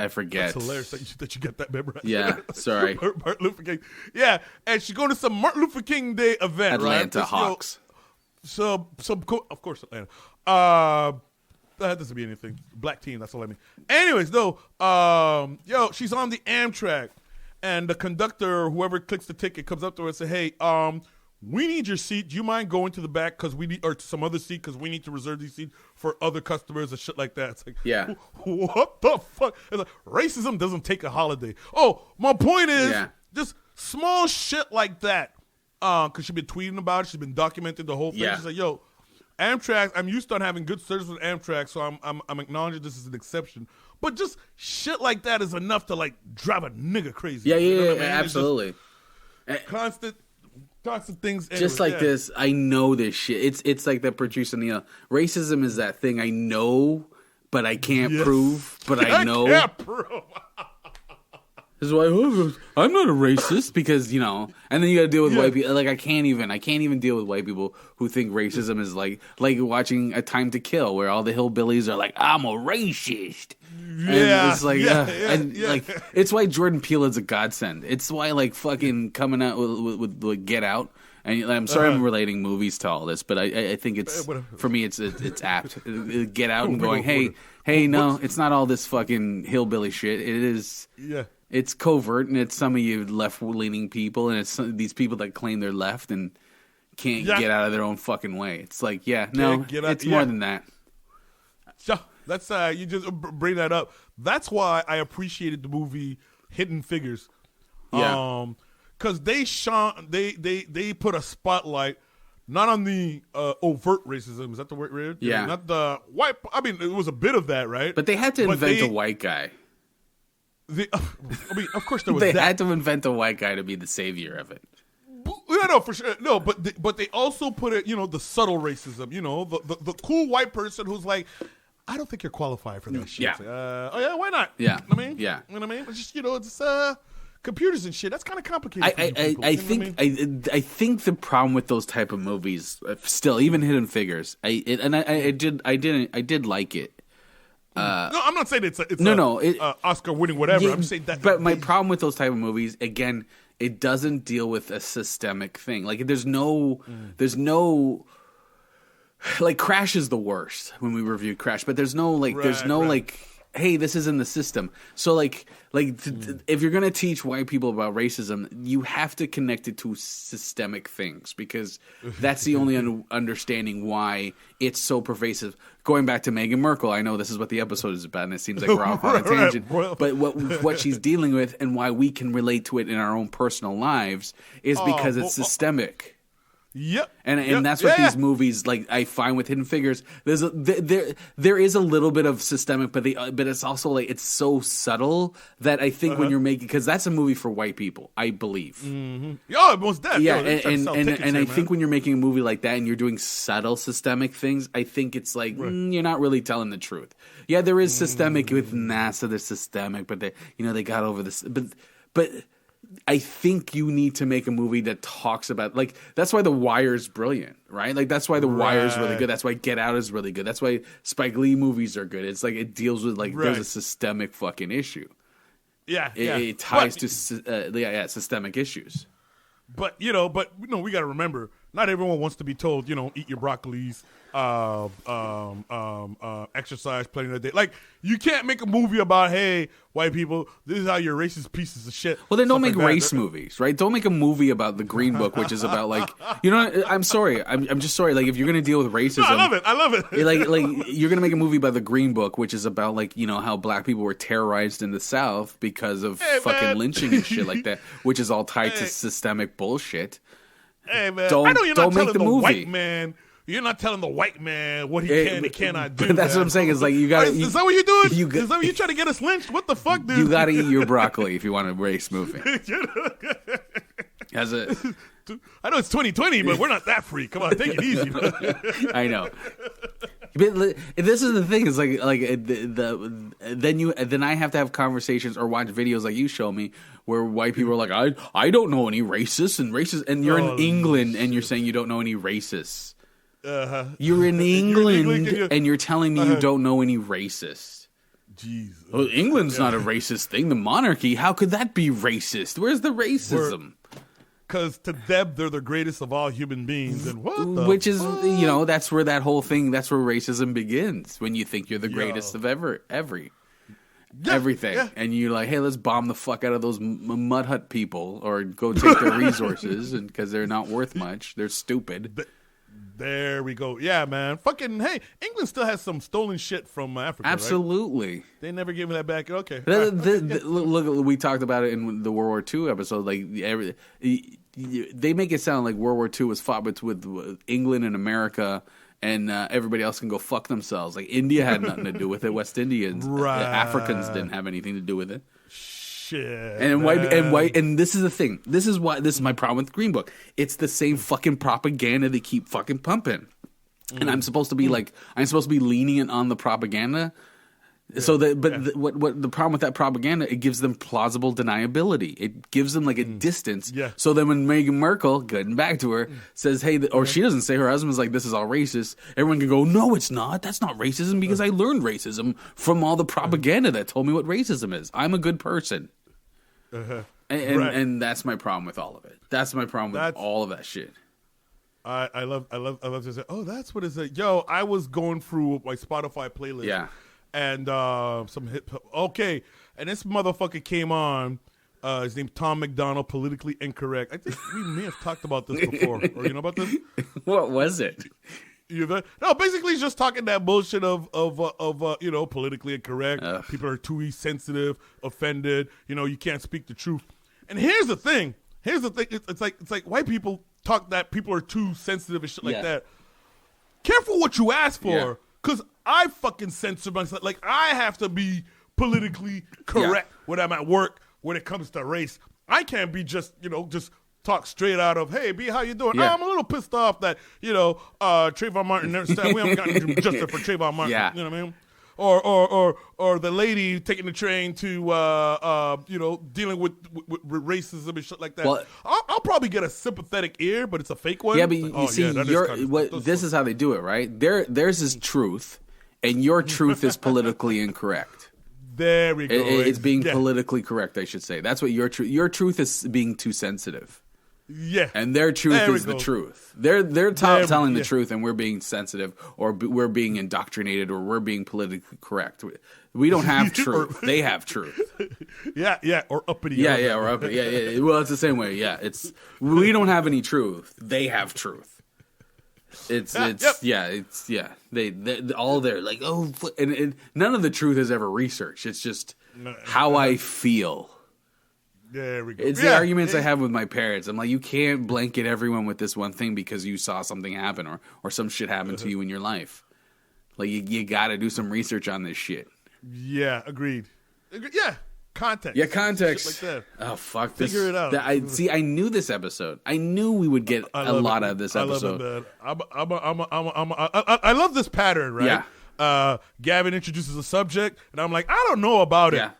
forget. That's hilarious that you got that memorized. Yeah, sorry. Martin Luther King. Yeah, and she's going to some Martin Luther King Day event. Atlanta right? Hawks. Of course, Atlanta. That doesn't mean anything. Black team, that's all I mean. Anyways, though, she's on the Amtrak, and the conductor, or whoever clicks the ticket, comes up to her and says, "Hey, we need your seat. Do you mind going to the back or to some other seat because we need to reserve these seats for other customers and shit like that?" It's like, yeah, what the fuck? It's like, racism doesn't take a holiday. Oh, my point is just small shit like that. Because she's been tweeting about it, she's been documenting the whole thing. Yeah. She's like, "Yo, Amtrak. I'm used to having good service with Amtrak, so I'm acknowledging this is an exception. But just shit like that is enough to like drive a nigga crazy. Yeah, you know I mean? Absolutely. Constant things. Just like this, I know this shit. It's like the producer Neil. Racism is that thing I know, but I can't prove. But I know. I can't prove. This is why I'm not a racist because and then you got to deal with white people. Like I can't even deal with white people who think racism is like watching A Time to Kill, where all the hillbillies are like, "I'm a racist." Yeah, and it's like, it's why Jordan Peele is a godsend. It's why like fucking coming out with Get Out. And I'm sorry I'm relating movies to all this, but I think it's for me it's apt. Get Out and going, hey, no, it's not all this fucking hillbilly shit. It is. Yeah. It's covert, and it's some of you left-leaning people, and it's these people that claim they're left and can't get out of their own fucking way. It's like, it's more than that. Yeah, that's you just bring that up. That's why I appreciated the movie Hidden Figures. Yeah, because they put a spotlight not on the overt racism. Is that the word? Yeah, not the white. I mean, it was a bit of that, right? But they had to invent a white guy. Of course there was they that. had to invent a white guy to be the savior of it. Yeah, no, for sure. No, but they also put it, the subtle racism, the cool white person who's like, I don't think you're qualified for that shit. Yeah. Like, why not? Yeah. You know what I mean? Yeah. You know what I mean? It's just, it's computers and shit. That's kind of complicated. I think the problem with those type of movies, still, even Hidden Figures, I did like it. No, I'm not saying it's Oscar winning whatever. Yeah, I'm saying that. But my problem with those type of movies, again, it doesn't deal with a systemic thing. Like there's no like Crash is the worst when we reviewed Crash, but there's no hey, this is in the system. So if you're gonna teach white people about racism, you have to connect it to systemic things because that's the only understanding why it's so pervasive. Going back to Megan Merkel, I know this is what the episode is about, and it seems like we're off on a tangent. But what she's dealing with and why we can relate to it in our own personal lives is because it's systemic. Yep. And that's what these movies, like, I find with Hidden Figures, there is a little bit of systemic, but it's also like, it's so subtle that I think when you're making, because that's a movie for white people, I believe. Mm-hmm. Oh, most definitely. Yeah, and I think when you're making a movie like that and you're doing subtle systemic things, I think it's like, you're not really telling the truth. Yeah, there is systemic with NASA, there's systemic, but they got over this, but I think you need to make a movie that talks about, like, that's why The Wire is brilliant, right? Like, that's why The Wire is really good. That's why Get Out is really good. That's why Spike Lee movies are good. It's like, it deals with, like, there's a systemic fucking issue. Yeah, it ties to systemic issues. But we got to remember, not everyone wants to be told, eat your broccolis, exercise plenty of day. Like, you can't make a movie about, hey, white people, this is how you're racist pieces of shit. Well, then don't make race movies, right? Don't make a movie about the Green Book, which is about, like, I'm sorry. I'm just sorry. Like, if you're going to deal with racism. No, I love it. like you're going to make a movie about the Green Book, which is about, like, how black people were terrorized in the South because of fucking lynching and shit like that, which is all tied to systemic bullshit. Hey, man. Don't make the movie. White man. You're not telling the white man what he can and cannot do. But that's what I'm saying. Is like, you got. Is that what you're doing? Is that what you're trying to get us lynched? What the fuck, dude? You got to eat your broccoli if you want a race movie. As a, I know it's 2020, but we're not that free. Come on, take it easy. I know. But this is the thing. Is like then I have to have conversations or watch videos like you show me where white people are like, I don't know any racists, and you're in England and you're saying you don't know any racists. You're in England and you're telling me you don't know any racists. Jesus. Well, England's not a racist thing. The monarchy, how could that be racist? Where's the racism? Because to them, they're the greatest of all human beings. And Which is, that's where that whole thing, that's where racism begins. When you think you're the greatest of everything. Yeah. And you're like, hey, let's bomb the fuck out of those mud hut people or go take their resources because they're not worth much. They're stupid. There we go. Yeah, man. Fucking, hey, England still has some stolen shit from Africa, Absolutely. Right? They never gave that back. Okay. Look, we talked about it in the World War II episode. Like, they make it sound like World War II was fought with England and America, and everybody else can go fuck themselves. Like, India had nothing to do with it. West Indians, right. Africans didn't have anything to do with it. Shit, and this is the thing. This is my problem with Green Book. It's the same fucking propaganda they keep fucking pumping, and I'm supposed to be lenient on the propaganda. Yeah. So what the problem with that propaganda? It gives them plausible deniability. It gives them like a distance. Yeah. So then when Megan Merkel, getting back to her, says, "Hey," or she doesn't say, her husband's like, "This is all racist." Everyone can go, "No, it's not. That's not racism because I learned racism from all the propaganda that told me what racism is. I'm a good person." And that's my problem with all of it. That's my problem with all of that shit. I love to say, oh, that's what it's like. Yo, I was going through my Spotify playlist. Yeah. And some hip hop. Okay. And this motherfucker came on. His name's Tom McDonald, Politically Incorrect. I think we may have talked about this before. Or you know about this? What was it? No, basically he's just talking that bullshit of politically incorrect. People are too sensitive, offended. You can't speak the truth. And here's the thing. It's like white people talk that people are too sensitive and shit like that. Careful what you ask for, because I fucking censor myself. Like, I have to be politically correct when I'm at work when it comes to race. I can't be just talk straight out of, hey, B, how you doing? Yeah. I'm a little pissed off that, Trayvon Martin never said we haven't gotten justice for Trayvon Martin. Yeah. You know what I mean? Or the lady taking the train to, dealing with racism and shit like that. Well, I'll probably get a sympathetic ear, but it's a fake one. Yeah, but you see, this is how they do it, right? Theirs is truth, and your truth is politically incorrect. There we go. It's being politically correct, I should say. That's what your truth. Your truth is being too sensitive. Yeah, and their truth is the truth. They're telling the truth, and we're being sensitive, or we're being indoctrinated, or we're being politically correct. We don't have truth. They have truth. Yeah, or uppity. Yeah, or uppity. Yeah. Well, it's the same way. Yeah, we don't have any truth. They have truth. They all they're like, oh, and none of the truth is ever researched. It's just how I feel. There we go. It's the arguments I have with my parents. I'm like, you can't blanket everyone with this one thing because you saw something happen or some shit happen to you in your life. Like, you got to do some research on this shit. Yeah, agreed. Yeah, context. Yeah, context. Shit like that. Oh, fuck. Figure it out. I knew this episode. I knew we would get a lot out of this episode. I love it, man. I love this pattern, right? Yeah. Gavin introduces a subject, and I'm like, I don't know about it. Yeah.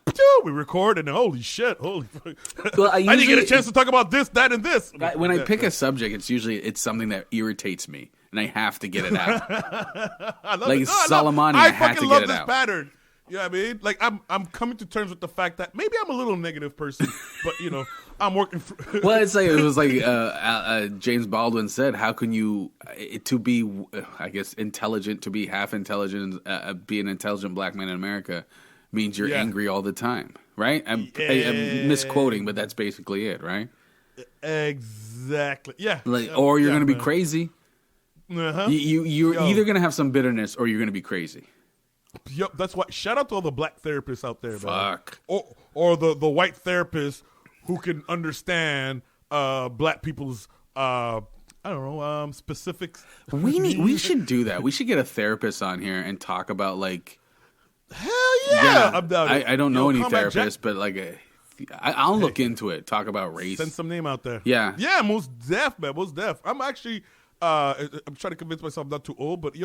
We record, and holy shit, holy fuck. Well, I didn't get a chance to talk about this, that, and this. When I pick a subject, it's something that irritates me, and I have to get it out. I love like it. Soleimani, I had fucking to love get it this out. pattern. You know what I mean? Like, I'm coming to terms with the fact that maybe I'm a little negative person, but, I'm working for... Well, it was like James Baldwin said, how can you, to be, I guess, intelligent, to be half intelligent, be an intelligent black man in America means you're angry all the time, right? I'm misquoting, but that's basically it, right? Exactly. Yeah. Or you're going to be crazy. Uh-huh. You're either going to have some bitterness or you're going to be crazy. Yep, that's why. Shout out to all the black therapists out there, man. Fuck. Or the white therapists who can understand black people's specifics. We should do that. We should get a therapist on here and talk about like. Hell yeah! I'm down. I don't know any therapists, but like I'll look into it. Talk about race. Send some name out there. Yeah, yeah, most deaf, man, most deaf. I'm actually. I'm trying to convince myself I'm not too old, but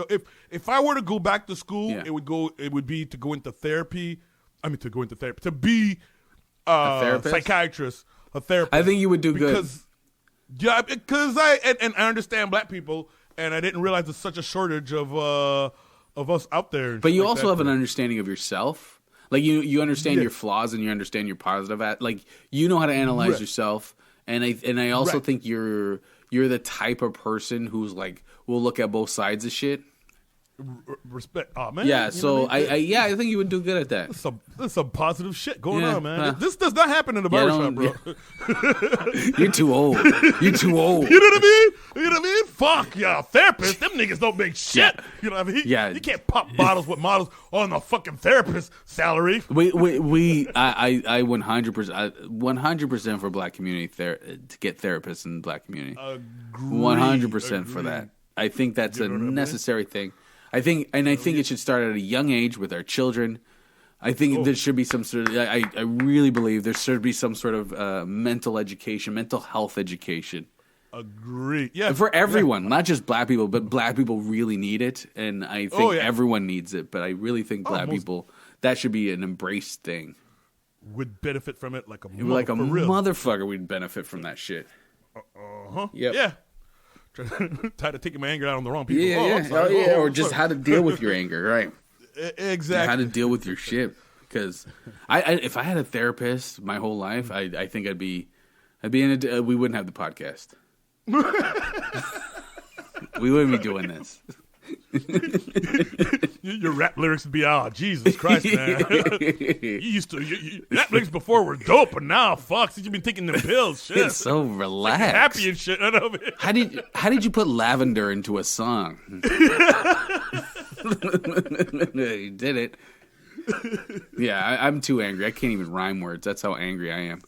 if I were to go back to school, it would be to go into therapy. I mean, to be a therapist? Psychiatrist, a therapist. I think you would do good. Because I understand black people, and I didn't realize there's such a shortage of us out there. But you also have an understanding of yourself. Like you understand your flaws and you understand your positive. Like you know how to analyze yourself, and I also think you're the type of person who's like will look at both sides of shit. Respect. Oh man. Yeah. So I think you would do good at that. There's some positive shit going on, man. This does not happen in the barbershop, bro. You're too old. You're too old. You know what I mean? You know what I mean? Fuck y'all, therapists. Them niggas don't make shit. Yeah. You know what I mean? Yeah. You can't pop bottles with models on the fucking therapist salary. I 100% for black community to get therapists in the black community. 100% for that. I think that's a necessary thing. I think it should start at a young age with our children. I think there should be some sort of. I really believe there should be some sort of mental education, mental health education. Agree. Yeah. For everyone, not just black people, but black people really need it, and I think everyone needs it. But I really think black people, that should be an embraced thing. Would benefit from it like a motherfucker. We'd benefit from that shit. Uh-huh. Yep. Yeah. Tired of taking my anger out on the wrong people. Yeah. Or just how to deal with your anger, right? Exactly. How to deal with your shit. Because if I had a therapist my whole life, I think I'd be in it. We wouldn't have the podcast. We wouldn't be doing this. Your rap lyrics would be, Jesus Christ, man. You used to rap lyrics before were dope, but now, fuck, since you've been taking them pills, shit. It's so relaxed, happy and shit. I know, man. How did you put lavender into a song? You did it. Yeah, I'm too angry. I can't even rhyme words. That's how angry I am.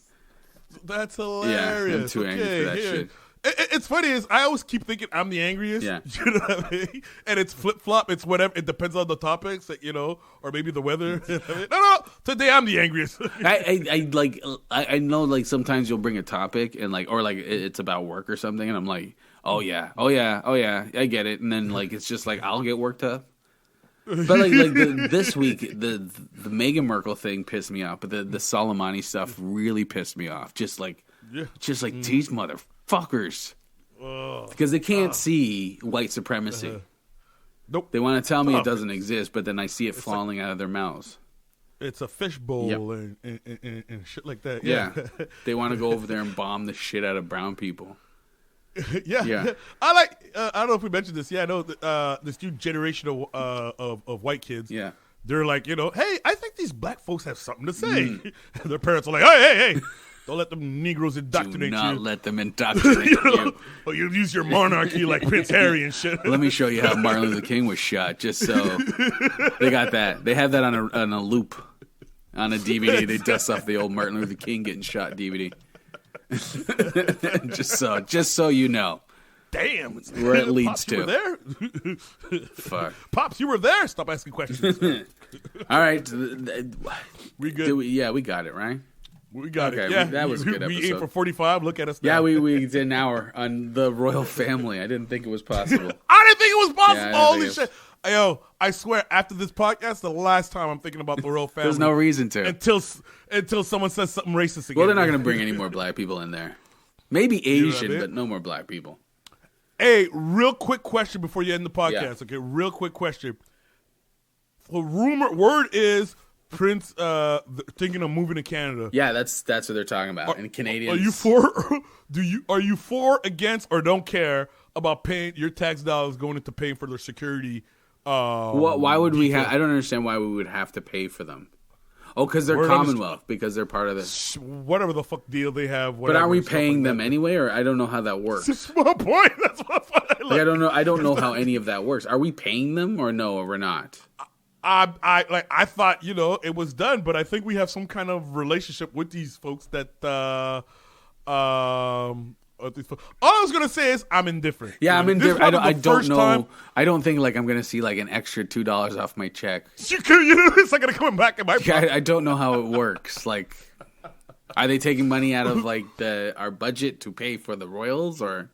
That's hilarious. Yeah, I'm too angry for that shit. It's funny is I always keep thinking I'm the angriest. Yeah. You know what I mean? And it's flip flop. It's whatever. It depends on the topics, or maybe the weather. No. Today I'm the angriest. I know like sometimes you'll bring a topic and it's about work or something, and I'm like, oh yeah, I get it, and then like it's just like I'll get worked up. But this week the Megan Merkel thing pissed me off, but the Soleimani stuff really pissed me off. Just like these motherfuckers, because they can't see white supremacy. Nope. They want to tell me it doesn't exist, but then I see it falling out of their mouths. It's a fishbowl and shit like that. Yeah. They want to go over there and bomb the shit out of brown people. Yeah. I don't know if we mentioned this. Yeah, I know this new generation of white kids. Yeah. They're like, hey, I think these black folks have something to say. And their parents are like, hey. Don't let them Negroes indoctrinate you. Do not let them indoctrinate you. Or you'll use your monarchy like Prince Harry and shit. Let me show you how Martin Luther King was shot, just so. They got that. They have that on a loop. on a DVD. They dust off the old Martin Luther King getting shot DVD. just so you know. Damn. Where it leads Pops, to. You were there? Fuck. Pops, you were there? Stop asking questions. All right. We good? We got it, right? We got it. Yeah, that was a good episode. We aimed for 45. Look at us now. Yeah, we did an hour on the royal family. I didn't think it was possible. I didn't think it was possible. Yeah, Holy shit. Yo, I swear, after this podcast, the last time I'm thinking about the royal family. There's no reason to. Until someone says something racist again. Well, they're not going to bring any more black people in there. Maybe Asian, but no more black people. Hey, real quick question before you end the podcast. Yeah. Okay, real quick question. Word is Prince thinking of moving to Canada. Yeah, that's what they're talking about. And Canadians. Are you for? Are you for, against, or don't care about paying your tax dollars going into paying for their security? Why would we have? I don't understand why we would have to pay for them. Oh, because they're Commonwealth, because they're part of this. Whatever the fuck deal they have. But aren't we paying them anyway, or I don't know how that works. That's my point. That's my point. I don't know. I don't know how any of that works. Are we paying them, or no, or we're not? I thought, it was done, but I think we have some kind of relationship with these folks that all I was gonna say is I'm indifferent. Yeah, I'm indifferent. I don't know. I don't think I'm gonna see an extra $2 off my check. It's not gonna come back in my pocket. Yeah, I don't know how it works. Are they taking money out of our budget to pay for the royals, or?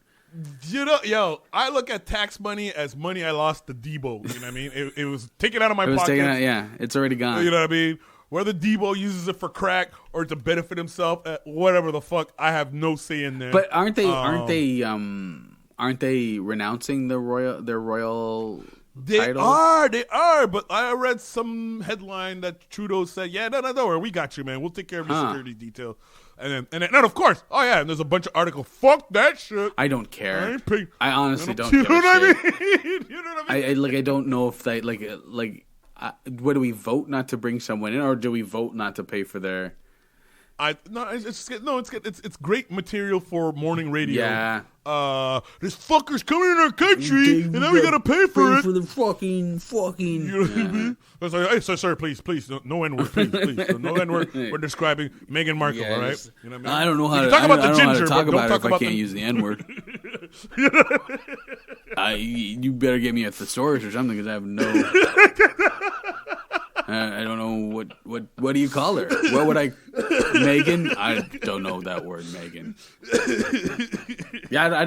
I look at tax money as money I lost to Debo. You know what I mean? It was taken out of my pocket. Yeah, it's already gone. You know what I mean? Whether Debo uses it for crack or to benefit himself, whatever the fuck, I have no say in there. But aren't they renouncing their royal title? They are. But I read some headline that Trudeau said, "Yeah, no, don't worry, we got you, man. We'll take care of your security detail." And then, of course, and there's a bunch of articles. Fuck that shit. I don't care. I honestly don't. You know what I mean? You know what I mean? I don't know if they what do we vote not to bring someone in, or do we vote not to pay for their? It's great material for morning radio. Yeah. This fucker's coming in our country, and now we gotta pay for it. For the fucking. You know what I mean? It's like, hey, sir, please, no N-word, please. No N-word. We're describing Megan Merkel, all right? You know what I mean? I don't know how to talk about the ginger, talk but about don't it if I can't use the N-word. You better get me a thesaurus or something, because I have no. I don't know what do you call her? What would I, Megan? I don't know that word, Megan. Yeah, I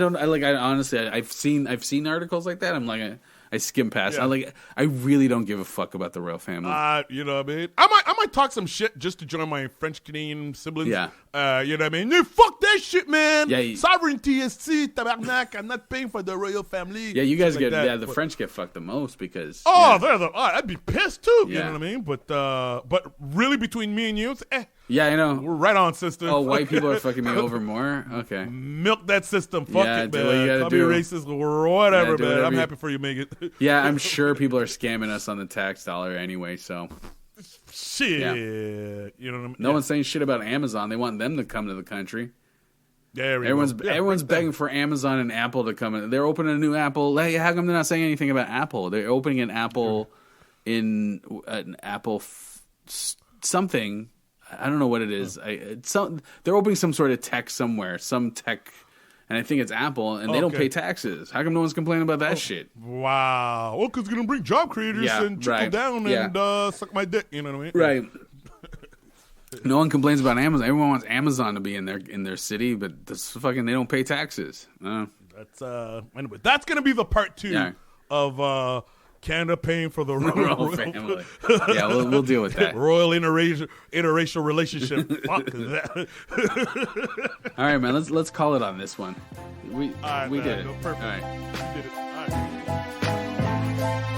honestly, I've seen articles like that. I'm like, I skim past. Yeah. I really don't give a fuck about the royal family. You know what I mean? I might talk some shit just to join my French Canadian siblings. Yeah. You know what I mean? Fuck that shit, man. Yeah. Sovereignty is tabarnak. I'm not paying for the royal family. Yeah, you guys the French get fucked the most because. I'd be pissed too. Yeah. You know what I mean? But really, between me and you, yeah, I know. We're right on, sister. Oh, white people are fucking me over more? Okay. Milk that system. Fuck it, do man. what you gotta Call do. me racist or whatever, man. I'm happy for you, Megan. Yeah, I'm sure people are scamming us on the tax dollar anyway, so. Shit. Yeah. You know what I mean? No one's saying shit about Amazon. They want them to come to the country. There we Everyone's go. begging for Amazon and Apple to come in. They're opening a new Apple. Hey, how come they're not saying anything about Apple? They're opening an Apple something. I don't know what it is. They're opening some sort of tech somewhere, some tech, and I think it's Apple, and they don't pay taxes. How come no one's complaining about that shit? Wow. Well, because it's going to bring job creators and trickle down and suck my dick. You know what I mean? Right. No one complains about Amazon. Everyone wants Amazon to be in their city, but they don't pay taxes. That's anyway. That's going to be the part 2 of Canada paying for the royal family. Yeah, we'll deal with that. Royal interracial relationship. Fuck that. All right, man. Let's call it on this one. We did it. Perfect. All right. We did it. All right.